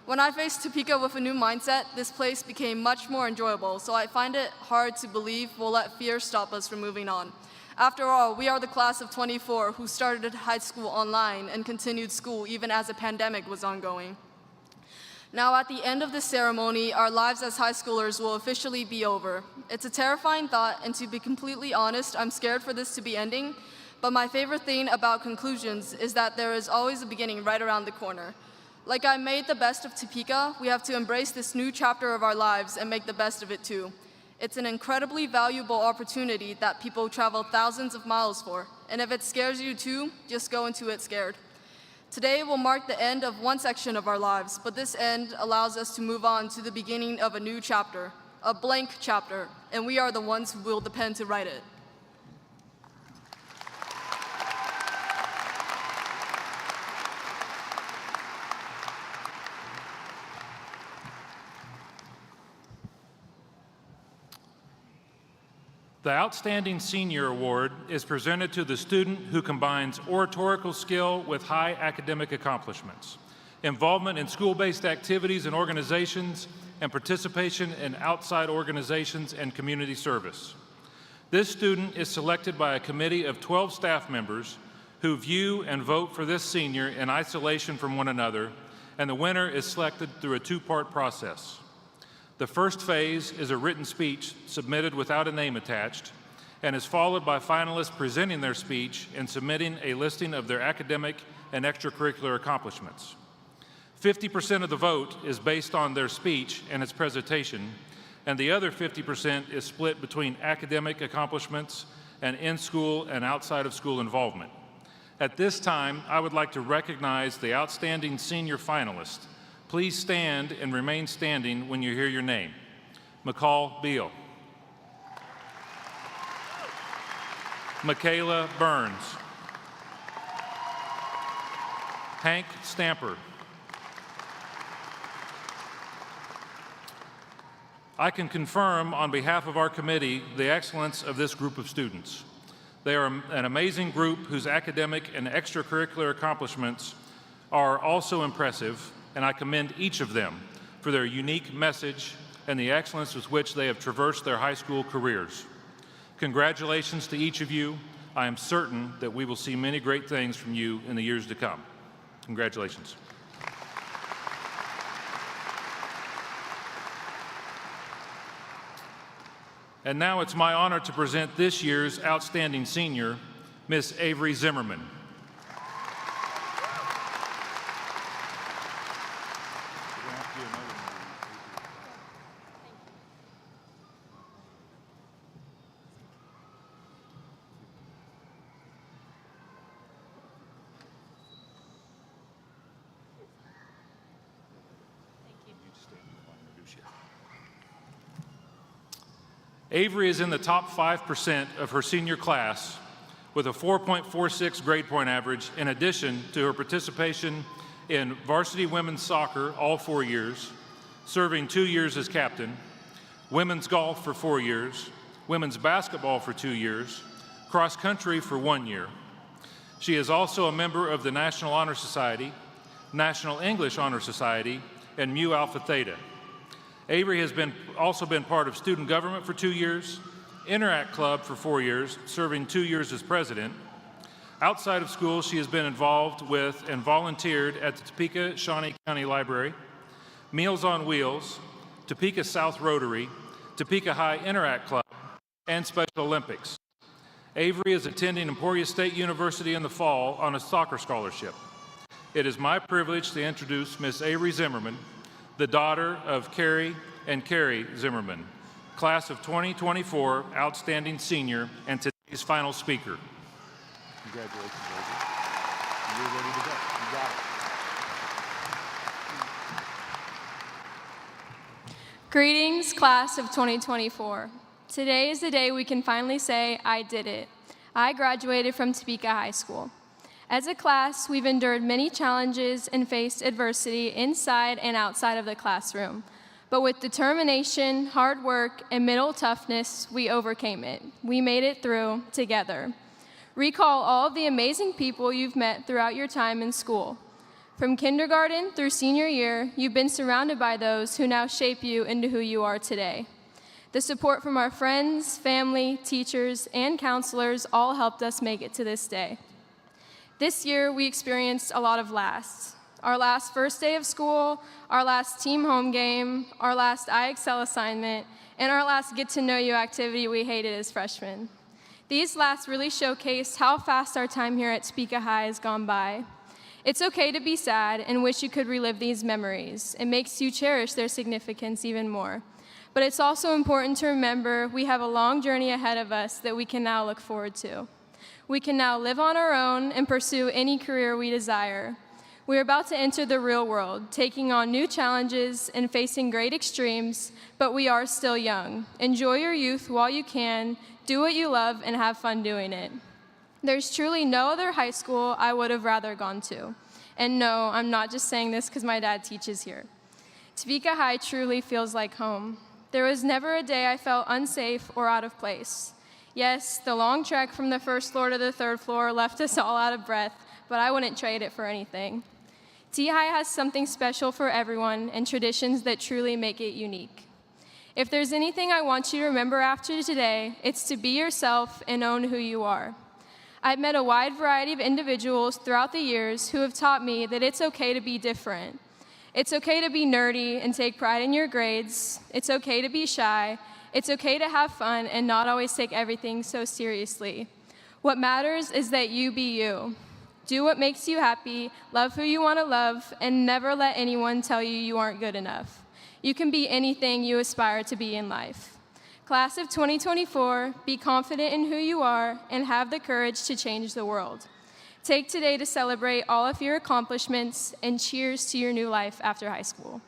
When I faced Topeka with a new mindset, this place became much more enjoyable, so I find it hard to believe we'll let fear stop us from moving on. After all, we are the class of 24 who started high school online and continued school even as a pandemic was ongoing. Now, at the end of this ceremony, our lives as high schoolers will officially be over. It's a terrifying thought, and to be completely honest, I'm scared for this to be ending, but my favorite thing about conclusions is that there is always a beginning right around the corner. Like I made the best of Topeka, we have to embrace this new chapter of our lives and make the best of it too. It's an incredibly valuable opportunity that people travel thousands of miles for, and if it scares you too, just go into it scared. Today will mark the end of one section of our lives, but this end allows us to move on to the beginning of a new chapter, a blank chapter, and we are the ones who wield the pen to write it. The Outstanding Senior Award is presented to the student who combines oratorical skill with high academic accomplishments, involvement in school-based activities and organizations, and participation in outside organizations and community service. This student is selected by a committee of 12 staff members who view and vote for this senior in isolation from one another, and the winner is selected through a two-part process. The first phase is a written speech submitted without a name attached and is followed by finalists presenting their speech and submitting a listing of their academic and extracurricular accomplishments. 50% of the vote is based on their speech and its presentation, and the other 50% is split between academic accomplishments and in-school and outside of school involvement. At this time, I would like to recognize the outstanding senior finalists. Please stand and remain standing when you hear your name. McCall Beal. Michaela Burns. Hank Stamper. I can confirm on behalf of our committee the excellence of this group of students. They are an amazing group whose academic and extracurricular accomplishments are also impressive, and I commend each of them for their unique message and the excellence with which they have traversed their high school careers. Congratulations to each of you. I am certain that we will see many great things from you in the years to come. Congratulations. And now it's my honor to present this year's outstanding senior, Miss Avery Zimmerman. Avery is in the top 5% of her senior class with a 4.46 grade point average, in addition to her participation in varsity women's soccer all 4 years, serving 2 years as captain, women's golf for 4 years, women's basketball for 2 years, cross country for 1 year. She is also a member of the National Honor Society, National English Honor Society, and Mu Alpha Theta. Avery has also been part of student government for 2 years, Interact Club for 4 years, serving 2 years as president. Outside of school, she has been involved with and volunteered at the Topeka Shawnee County Library, Meals on Wheels, Topeka South Rotary, Topeka High Interact Club, and Special Olympics. Avery is attending Emporia State University in the fall on a soccer scholarship. It is my privilege to introduce Miss Avery Zimmerman, the daughter of Carrie and Carrie Zimmerman, class of 2024 Outstanding Senior, and today's final speaker. Congratulations, Avery. You're ready to go. You got it. Greetings, class of 2024. Today is the day we can finally say, I did it. I graduated from Topeka High School. As a class, we've endured many challenges and faced adversity inside and outside of the classroom. But with determination, hard work, and mental toughness, we overcame it. We made it through together. Recall all of the amazing people you've met throughout your time in school. From kindergarten through senior year, you've been surrounded by those who now shape you into who you are today. The support from our friends, family, teachers, and counselors all helped us make it to this day. This year, we experienced a lot of lasts. our last first day of school, our last team home game, our last IXL assignment, and our last get-to-know-you activity we hated as freshmen. These last really showcase how fast our time here at Topeka High has gone by. It's okay to be sad and wish you could relive these memories. It makes you cherish their significance even more. But it's also important to remember we have a long journey ahead of us that we can now look forward to. We can now live on our own and pursue any career we desire. We're about to enter the real world, taking on new challenges and facing great extremes, but we are still young. Enjoy your youth while you can, do what you love, and have fun doing it. There's truly no other high school I would have rather gone to. And no, I'm not just saying this because my dad teaches here. Topeka High truly feels like home. There was never a day I felt unsafe or out of place. Yes, the long trek from the first floor to the third floor left us all out of breath, but I wouldn't trade it for anything. T-High has something special for everyone and traditions that truly make it unique. If there's anything I want you to remember after today, it's to be yourself and own who you are. I've met a wide variety of individuals throughout the years who have taught me that it's okay to be different. It's okay to be nerdy and take pride in your grades. It's okay to be shy. It's okay to have fun and not always take everything so seriously. What matters is that you be you. Do what makes you happy, love who you want to love, and never let anyone tell you you aren't good enough. You can be anything you aspire to be in life. Class of 2024, be confident in who you are and have the courage to change the world. Take today to celebrate all of your accomplishments and cheers to your new life after high school.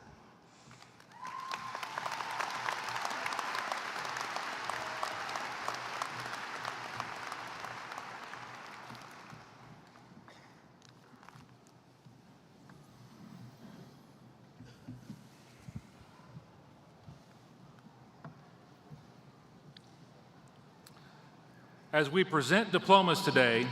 As we present diplomas today,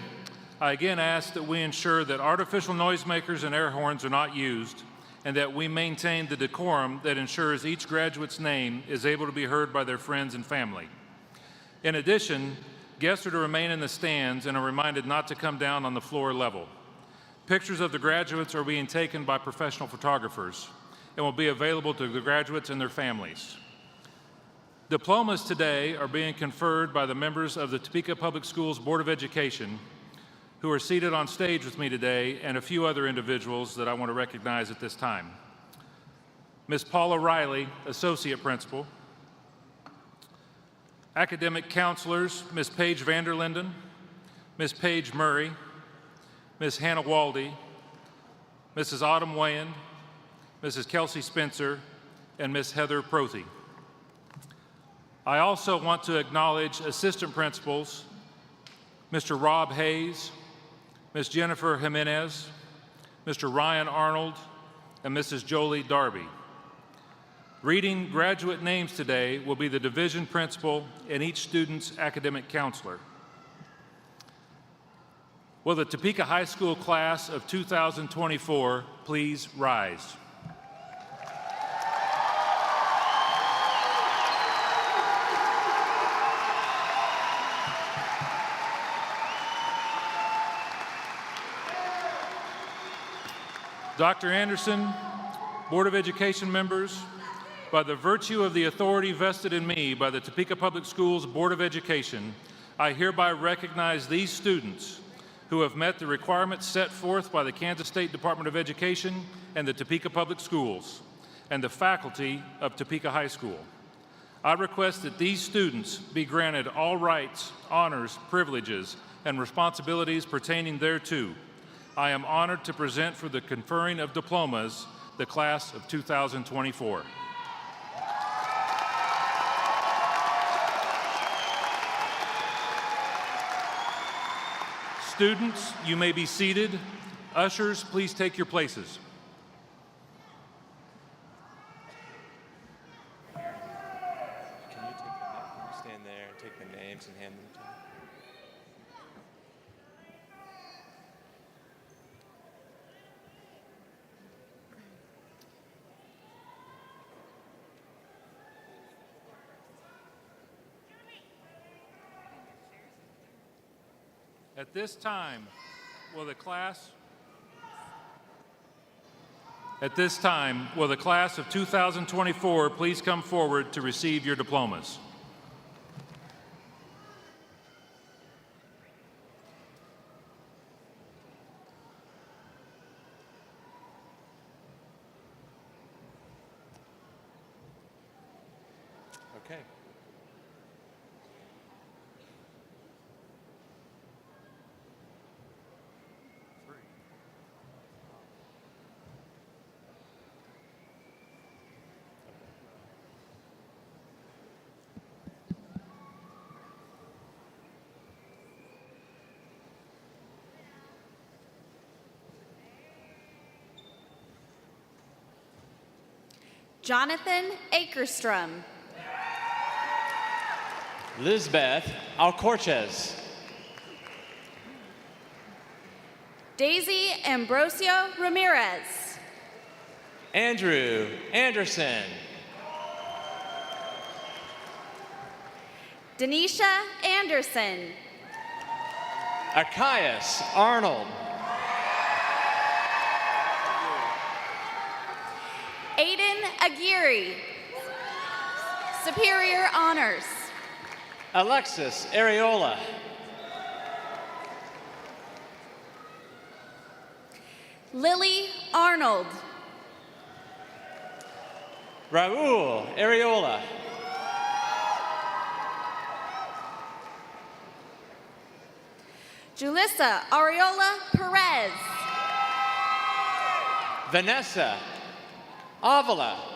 I again ask that we ensure that artificial noisemakers and air horns are not used, and that we maintain the decorum that ensures each graduate's name is able to be heard by their friends and family. In addition, guests are to remain in the stands and are reminded not to come down on the floor level. Pictures of the graduates are being taken by professional photographers and will be available to the graduates and their families. Diplomas today are being conferred by the members of the Topeka Public Schools Board of Education, who are seated on stage with me today, and a few other individuals that I want to recognize at this time. Ms. Paula Riley, Associate Principal. Academic counselors, Ms. Paige Vanderlinden, Ms. Paige Murray, Ms. Hannah Waldy, Mrs. Autumn Wayand, Mrs. Kelsey Spencer, and Ms. Heather Prothy. I also want to acknowledge assistant principals, Mr. Rob Hayes, Ms. Jennifer Jimenez, Mr. Ryan Arnold, and Mrs. Jolie Darby. Reading graduate names today will be the division principal and each student's academic counselor. Will the Topeka High School class of 2024 please rise? Dr. Anderson, Board of Education members, by the virtue of the authority vested in me by the Topeka Public Schools Board of Education, I hereby recognize these students who have met the requirements set forth by the Kansas State Department of Education and the Topeka Public Schools, and the faculty of Topeka High School. I request that these students be granted all rights, honors, privileges, and responsibilities pertaining thereto. I am honored to present for the conferring of diplomas the class of 2024. Students, you may be seated. Ushers, please take your places. Can you stand there and take the names and hand them to me? At this time, will the class At this time, will the class of 2024 please come forward to receive your diplomas? Okay. Jonathan Akerstrom. Lizbeth Alcorchez. Daisy Ambrosio Ramirez. Andrew Anderson. Denisha Anderson. Archias Arnold. Aiden Aguirre. Superior Honors. Alexis Areola. Lily Arnold. Raul Areola. Julissa Areola Perez. Vanessa Avila.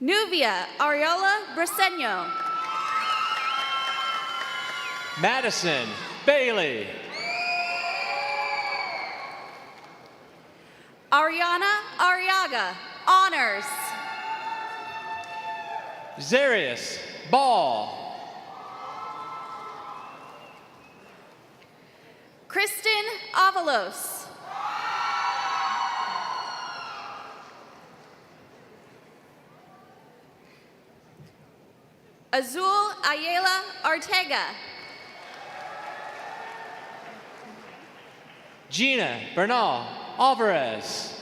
Nubia Ariola Briseño. Madison Bailey. Ariana Arriaga. Honors. Zarius Ball. Kristen Avalos. Azul Ayala Ortega. Gina Bernal Alvarez.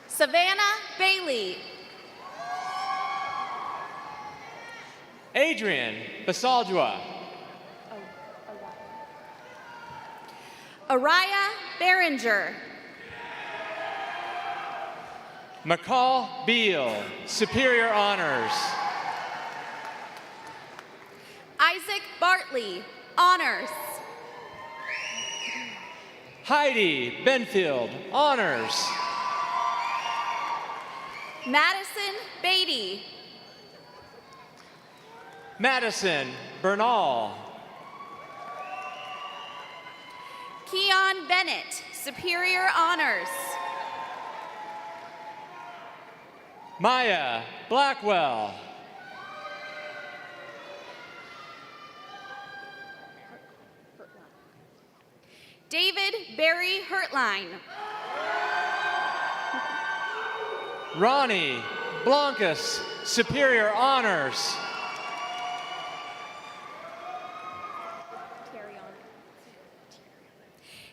Savannah Bailey. Adrian Basaldua. Araya Behringer. McCall Beal, Superior Honors. Isaac Bartley. Honors. Heidi Benfield, Honors. Madison Beatty. Madison Bernal. Keon Bennett. Superior Honors. Maya Blackwell. David Barry Hurtline. Ronnie Blancas, Superior Honors.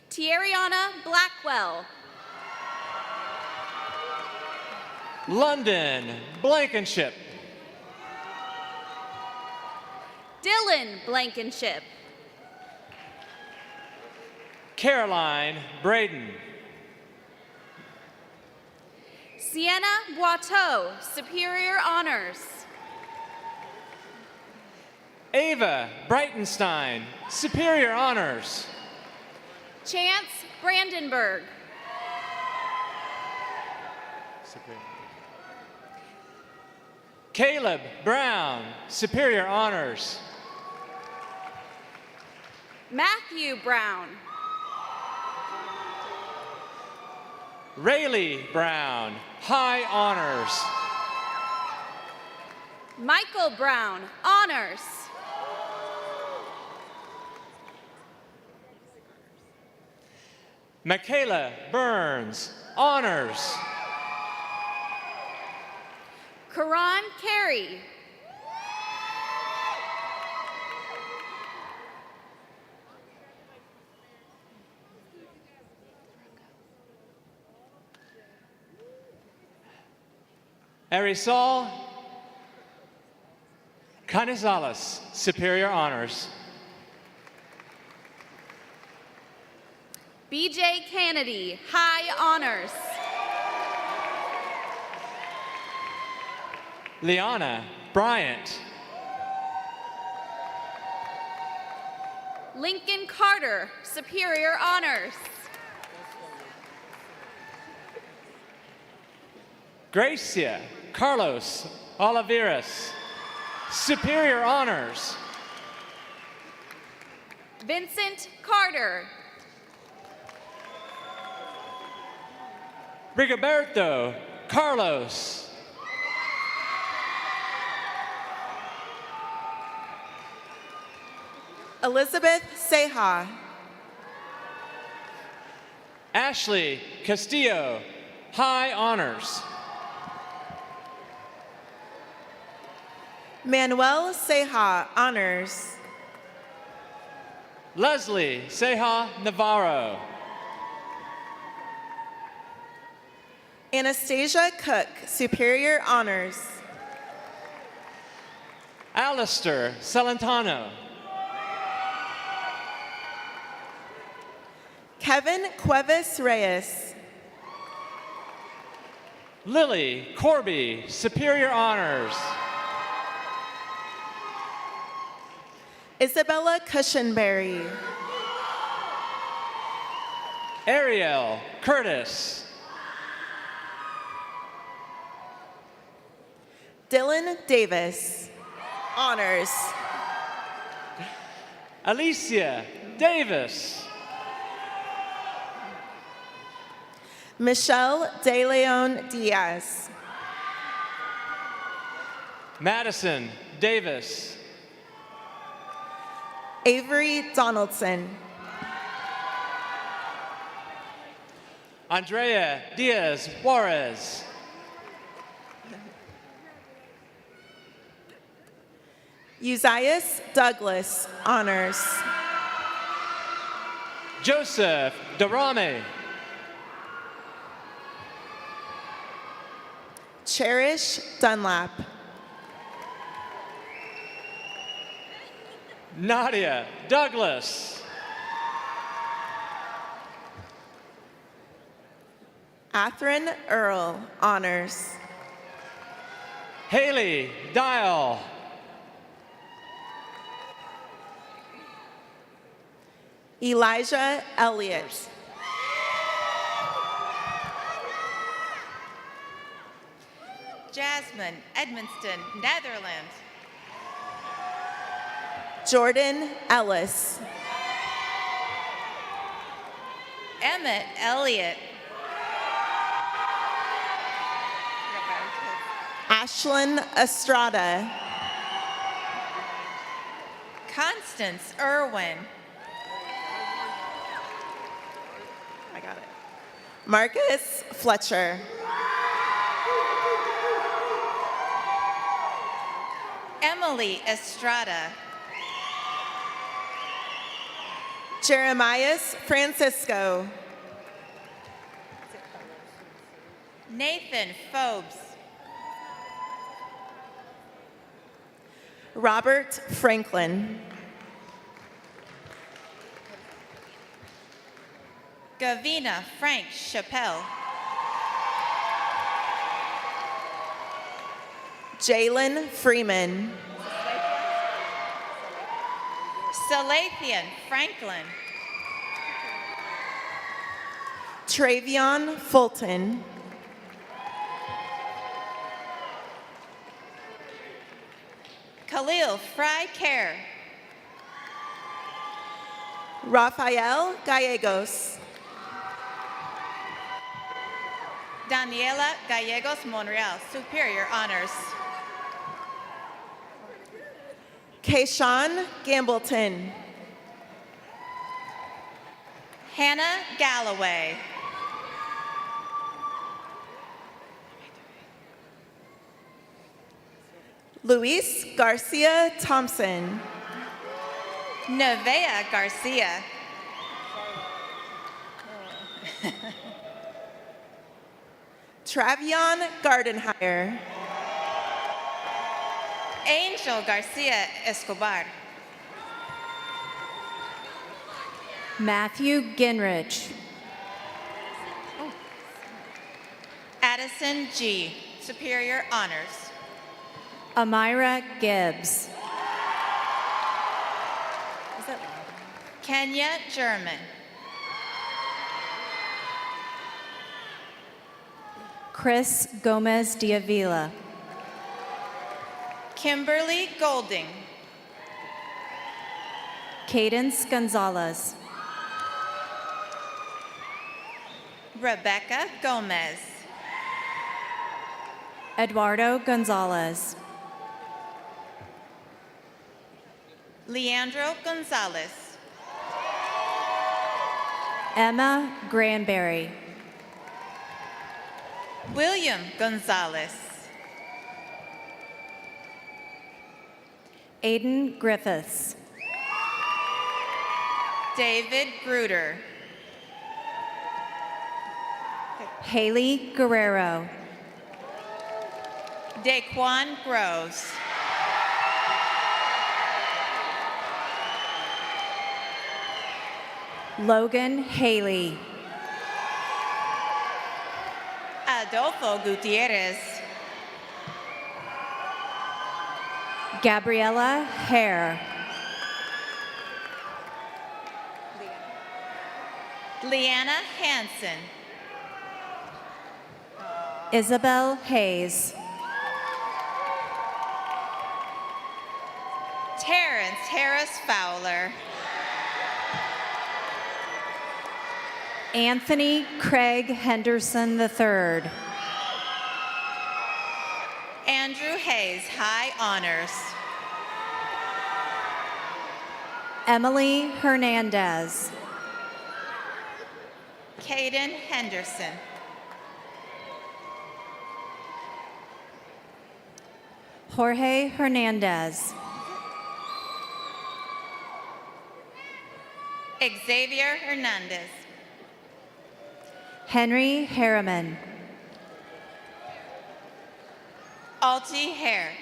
Tieriana Blackwell. London Blankenship. Dylan Blankenship. Caroline Braden. Sienna Boiteau. Superior Honors. Ava Breitenstein, Superior Honors. Chance Brandenburg. Caleb Brown, Superior Honors. Matthew Brown. Rayleigh Brown, High Honors. Michael Brown. Honors. Michaela Burns, Honors. Karan Ron Carey. Erisol Canizales, Superior Honors. BJ Kennedy, High Honors. Liana Bryant. Lincoln Carter, Superior Honors. Gracia Carlos Oliveras, Superior Honors. Vincent Carter. Rigoberto Carlos. Elizabeth Seha. Ashley Castillo, High Honors. Manuel Seha, Honors. Leslie Ceja Navarro. Anastasia Cook, Superior Honors. Alistair Celentano. Kevin Cuevas Reyes. Lily Corby, Superior Honors. Isabella Cushenberry. Ariel Curtis. Dylan Davis. Honors. Alicia Davis. Michelle De Leon Diaz. Madison Davis. Avery Donaldson. Andrea Diaz Juarez. Uzzias Douglas, Honors. Joseph Darame. Cherish Dunlap. Nadia Douglas. Athrun Earl, Honors. Haley Dial. Elijah Elliott. Jasmine Edmonston, Netherlands. Jordan Ellis. Emmett Elliott. Ashlyn Estrada. Constance Irwin. I got it. Marcus Fletcher. Emily Estrada. Jeremias Francisco. Nathan Phobes. Robert Franklin. Gavina Frank Chappelle. Jalen Freeman. Salathian Franklin. Travion Fulton. Khalil Fry Care. Rafael Gallegos. Daniela Gallegos Monreal, Superior Honors. Kayshawn Gambleton. Hannah Galloway. Luis Garcia Thompson. Nevea Garcia. Travion Gardenhire. Angel Garcia Escobar. Matthew Ginrich. Addison G. Superior Honors. Amira Gibbs. Kenya German. Chris Gomez Diavila. Kimberly Golding. Cadence Gonzalez. Rebecca Gomez. Eduardo Gonzalez. Leandro Gonzalez. Emma Granberry. William Gonzalez. Aiden Griffiths. David Gruder. Haley Guerrero. Daquan Groves. Logan Haley. Adolfo Gutierrez. Gabriella Hare. Leanna Hansen. Isabel Hayes. Terrence Harris Fowler. Anthony Craig Henderson III. Andrew Hayes, High Honors. Emily Hernandez. Caden Henderson. Jorge Hernandez. Xavier Hernandez. Henry Harriman. Alti Hare.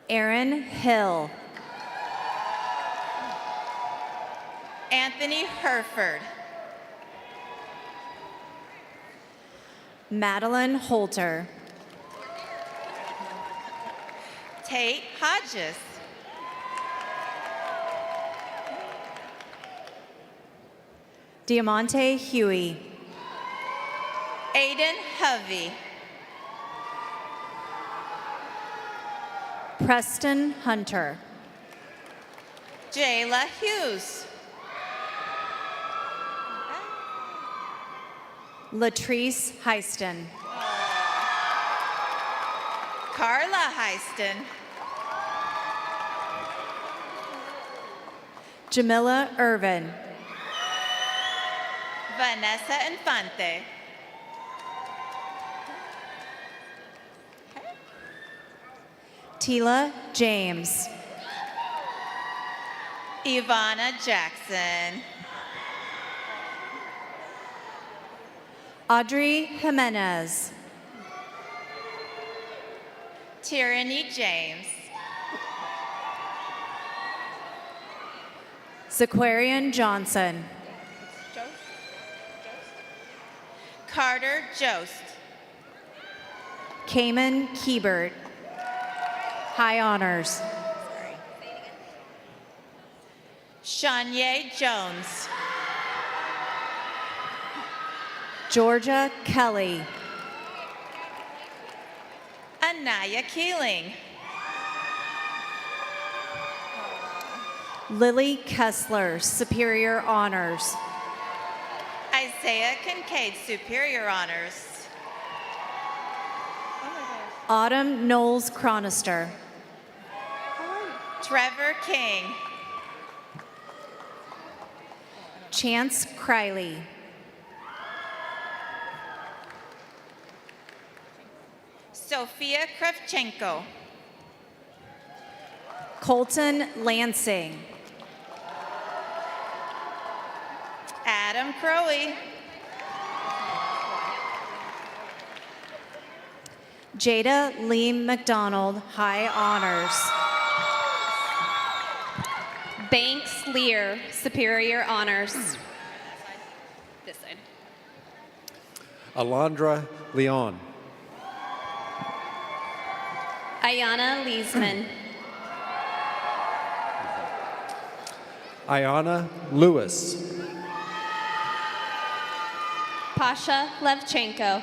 Aaron Hill. Anthony Herford. Madeline Holter. Tate Hodges. Diamante Huey. Aiden Hovey. Preston Hunter. Jayla Hughes. Latrice Heiston. Carla Heiston. Jamila Irvin. Vanessa Infante. Tila James. Ivana Jackson. Audrey Jimenez. Tyranny James. Zaquarian Johnson. Carter Jost. Cayman Kiebert. High honors. Shanye Jones. Georgia Kelly. Anaya Keeling. Lily Kessler, Superior Honors. Isaiah Kincaid, Superior Honors. Autumn Knowles Chronister. Trevor King. Chance Criley. Sophia Kravchenko. Colton Lansing. Adam Crowley. Jada Lee McDonald, high honors. Banks Lear, superior honors. This side. Alondra Leon. Ayana Leesman. Ayana Lewis. Pasha Levchenko.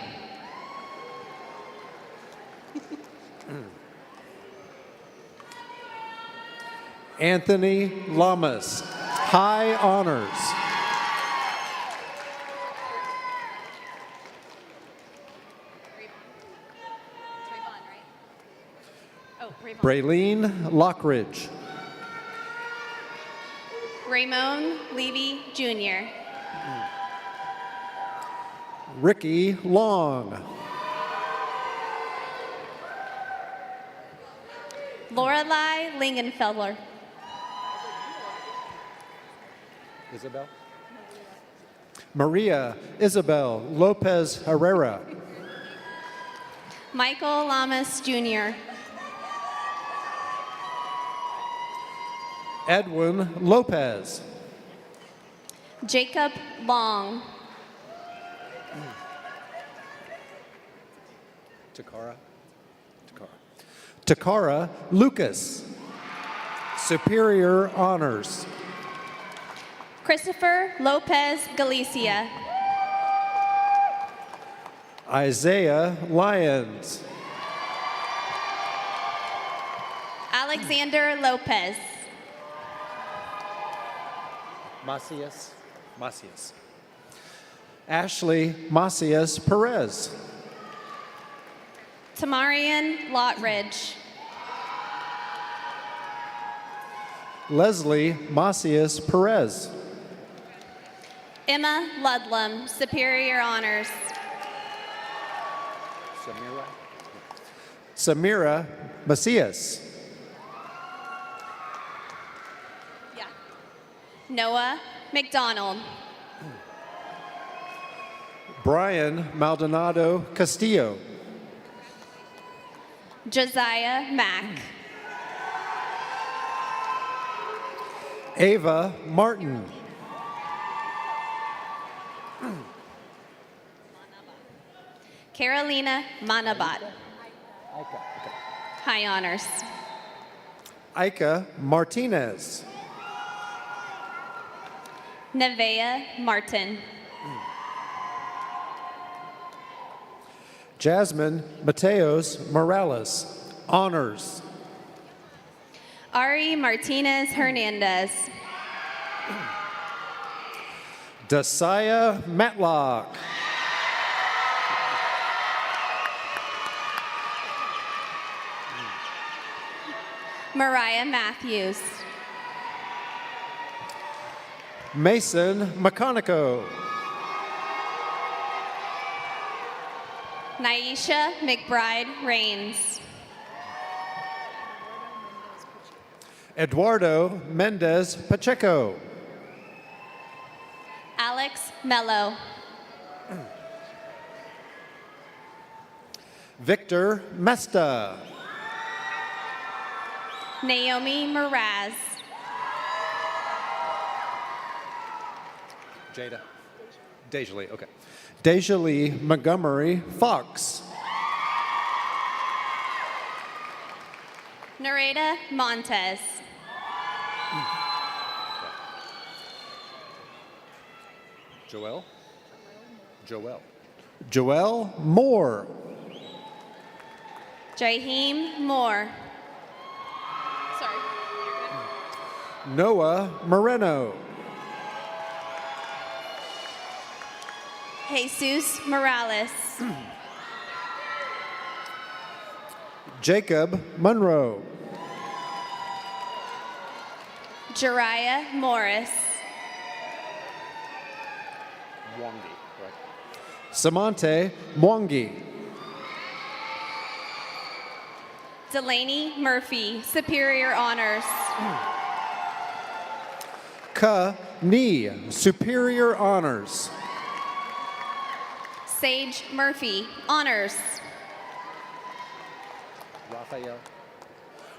Anthony Lamas, high honors. Braylene Lockridge. Ramon Levy Jr. Ricky Long. Lorelei Lingenfeller. Isabel? Maria Isabel Lopez Herrera. Michael Lamas Jr. Edwin Lopez. Jacob Long. Takara Lucas. Superior honors. Christopher Lopez Galicia. Isaiah Lyons. Alexander Lopez. Macias. Ashley Macias Perez. Tamarian Lotridge. Leslie Macias Perez. Emma Ludlam, superior honors. Samira Macias. Noah McDonald. Brian Maldonado Castillo. Josiah Mack. Ava Martin. Carolina Manabat. High honors. Ika Martinez. Nevea Martin. Jasmine Mateos Morales. Honors. Ari Martinez Hernandez. Desaya Matlock. Mariah Matthews. Mason McConico. Naisha McBride Rains. Eduardo Mendez Pacheco. Alex Mello. Victor Mesta. Naomi Mraz. Deja Lee, okay. Deja Lee Montgomery Fox. Nareda Montes. Joel Moore. Jaheim Moore. Sorry. Noah Moreno. Jesus Morales. Jacob Monroe. Jariah Morris. Mwangi, right? Samante Mwangi. Delaney Murphy, Superior Honors. Ka Ni, Superior Honors. Sage Murphy, Honors.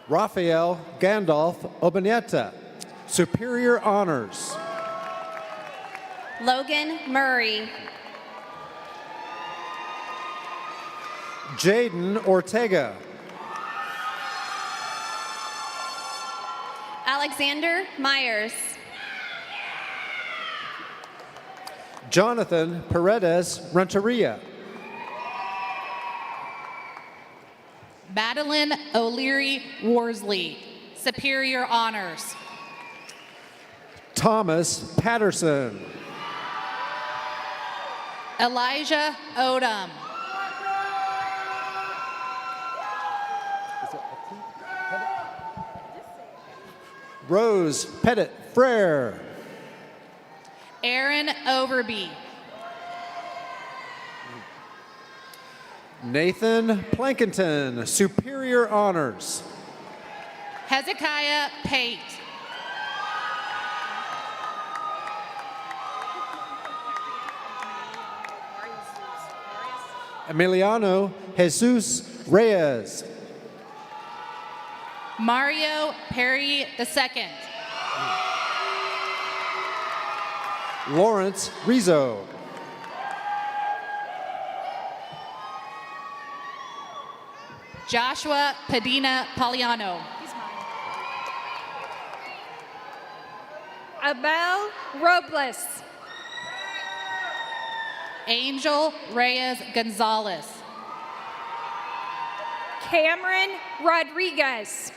Raphael Gandalf Obaneta, Superior Honors. Logan Murray. Jaden Ortega. Alexander Myers. Jonathan Paredes Renteria. Madeline O'Leary Worsley, Superior Honors. Thomas Patterson. Elijah Odom. Rose Pettit Frere. Aaron Overby. Nathan Plankinton, Superior Honors. Hezekiah Pate. Emiliano Jesus Reyes. Mario Perry II. Lawrence Rizzo. Joshua Padina Poliano. Abel Robles. Angel Reyes Gonzalez. Cameron Rodriguez.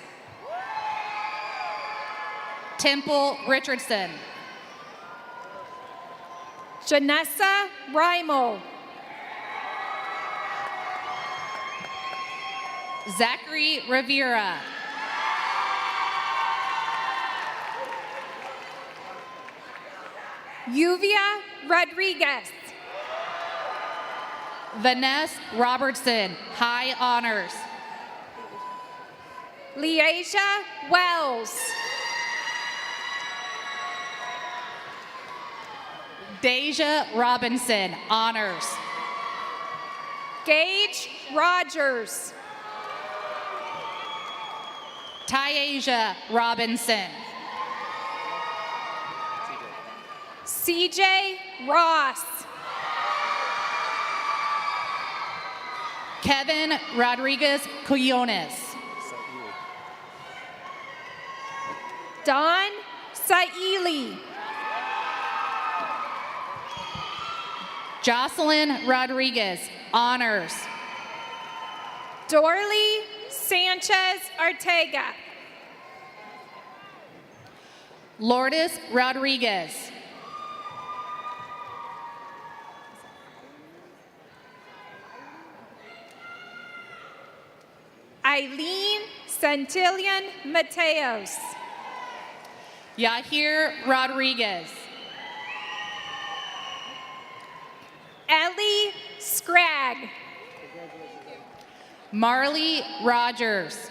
Temple Richardson. Janessa Rimo. Zachary Rivera. Yuvia Rodriguez. Vanessa Robertson, High Honors. Leasia Wells. Deja Robinson, Honors. Gage Rogers. Tyasia Robinson. CJ Ross. Kevin Rodriguez Quillones. Don Saili. Jocelyn Rodriguez, Honors. Dorley Sanchez Ortega. Lourdes Rodriguez. Eileen Santillan Mateos. Yahir Rodriguez. Ellie Scragg. Marley Rogers.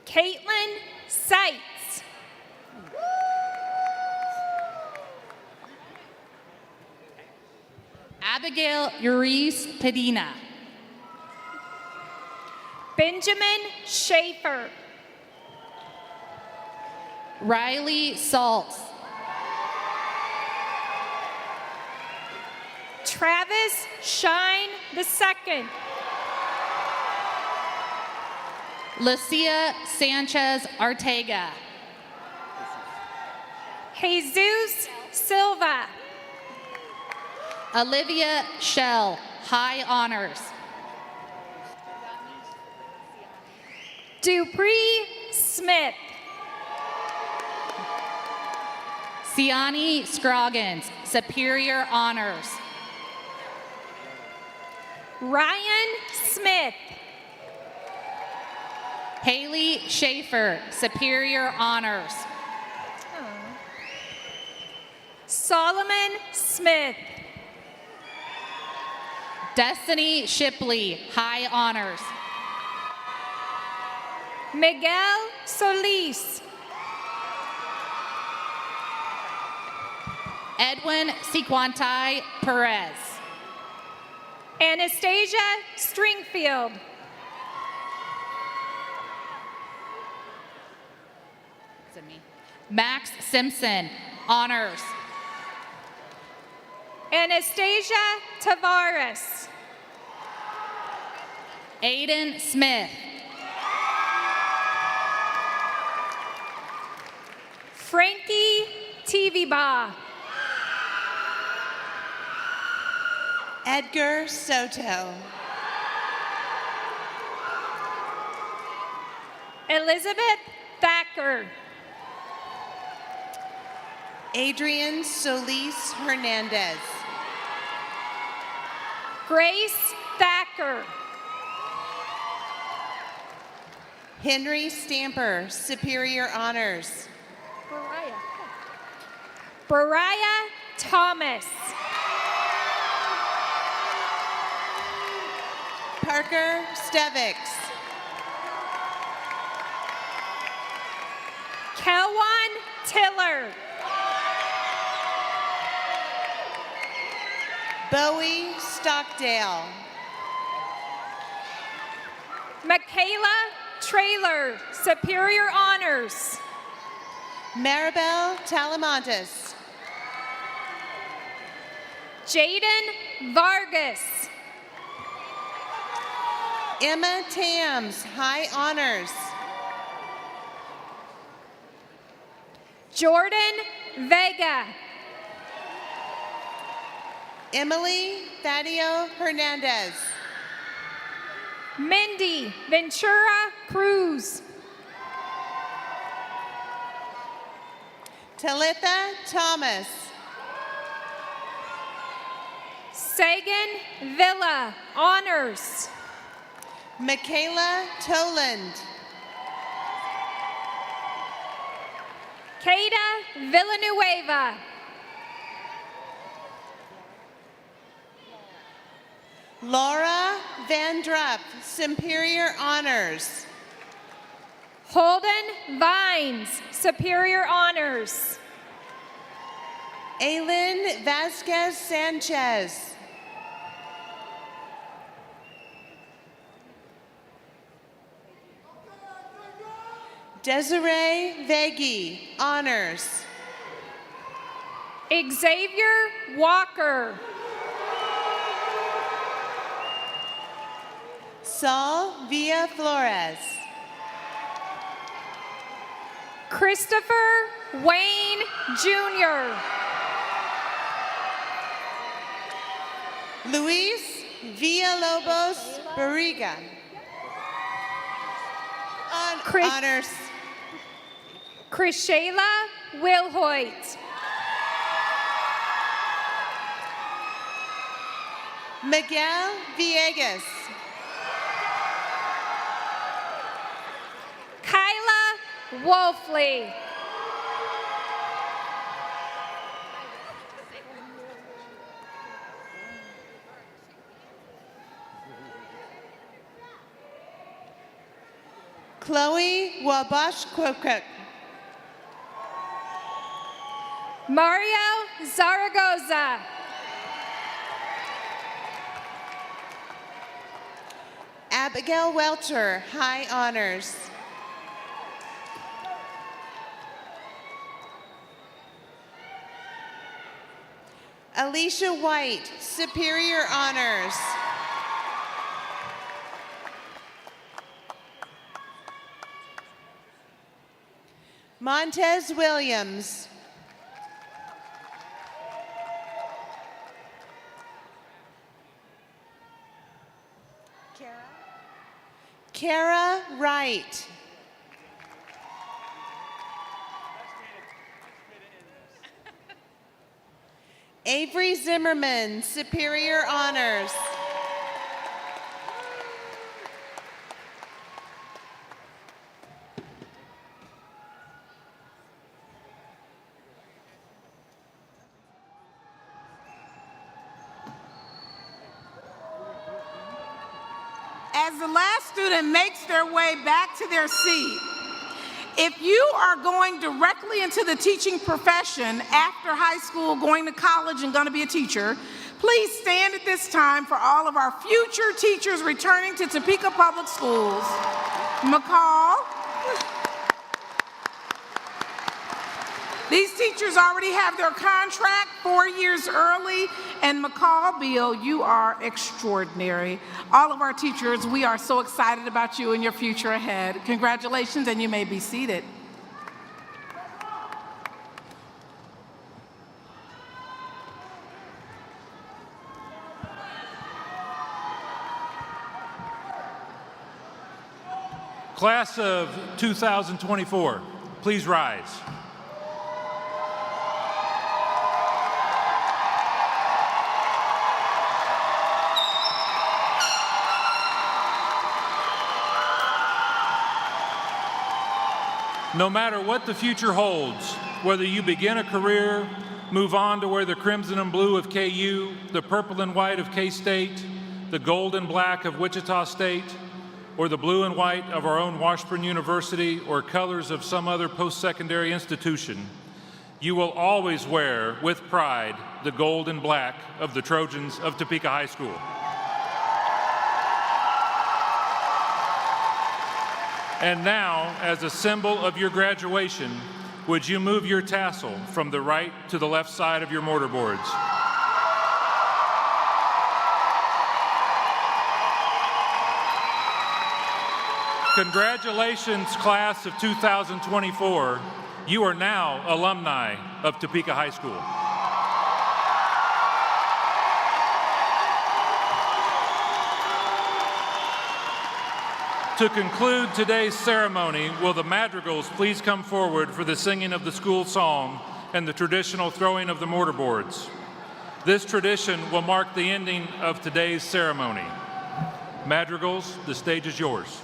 Caitlin Seitz. Abigail Urice Padina. Benjamin Schaefer. Riley Saltz. Travis Shine II. Lucia Sanchez Ortega. Jesus Silva. Olivia Shell, High Honors. Dupree Smith. Siani Scroggins, Superior Honors. Ryan Smith. Haley Schaefer, Superior Honors. Solomon Smith. Destiny Shipley, High Honors. Miguel Solis. Edwin Sequantai Perez. Anastasia Stringfield. Is it me? Max Simpson, Honors. Anastasia Tavares. Aiden Smith. Frankie Tiviba. Edgar Soto. Elizabeth Thacker. Adrian Solis Hernandez. Grace Thacker. Henry Stamper, Superior Honors. Bariah Thomas. Parker Stevics. Kelwan Tiller. Bowie Stockdale. Michaela Trailer, Superior Honors. Maribel Talamantes. Jaden Vargas. Emma Tams, High Honors. Jordan Vega. Emily Thaddeo Hernandez. Mindy Ventura Cruz. Talitha Thomas. Sagan Villa, Honors. Michaela Toland. Cada Villanueva. Laura Van Drup, Superior Honors. Holden Vines, Superior Honors. Aylin Vasquez Sanchez. Desiree Veggie, Honors. Xavier Walker. Saul Villa Flores. Christopher Wayne Jr. Luis Villalobos Barriga. Honors. Krishayla Wilhoit. Miguel Villegas. Kyla Wolfley. Chloe Wabash Kwokuk. Mario Zaragoza. Abigail Welcher, High Honors. Alicia White, Superior Honors. Montez Williams. Kara Wright. Avery Zimmerman, Superior Honors. As the last student makes their way back to their seat, if you are going directly into the teaching profession after high school, going to college and going to be a teacher, please stand at this time for all of our future teachers returning to Topeka Public Schools. McCall. These teachers already have their contract 4 years early, and McCall, Beal, you are extraordinary. All of our teachers, we are so excited about you and your future ahead. Congratulations, and you may be seated. Class of 2024, please rise. No matter what the future holds, whether you begin a career, move on to wear the crimson and blue of KU, the purple and white of K-State, the gold and black of Wichita State, or the blue and white of our own Washburn University, or colors of some other post-secondary institution, you will always wear with pride the gold and black of the Trojans of Topeka High School. And now, as a symbol of your graduation, would you move your tassel from the right to the left side of your mortarboards? Congratulations, class of 2024. You are now alumni of Topeka High School. To conclude today's ceremony, will the madrigals please come forward for the singing of the school song and the traditional throwing of the mortarboards. This tradition will mark the ending of today's ceremony. Madrigals, the stage is yours.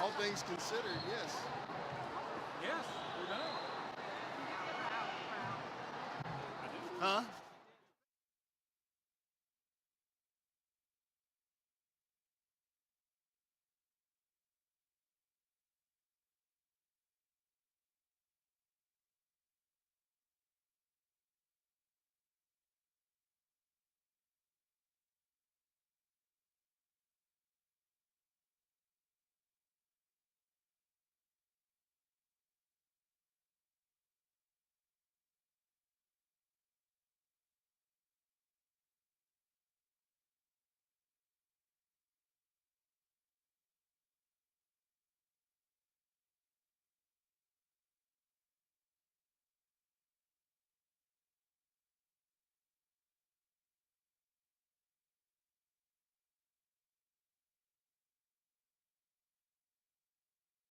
All things considered, yes. Yes, we're done. Huh?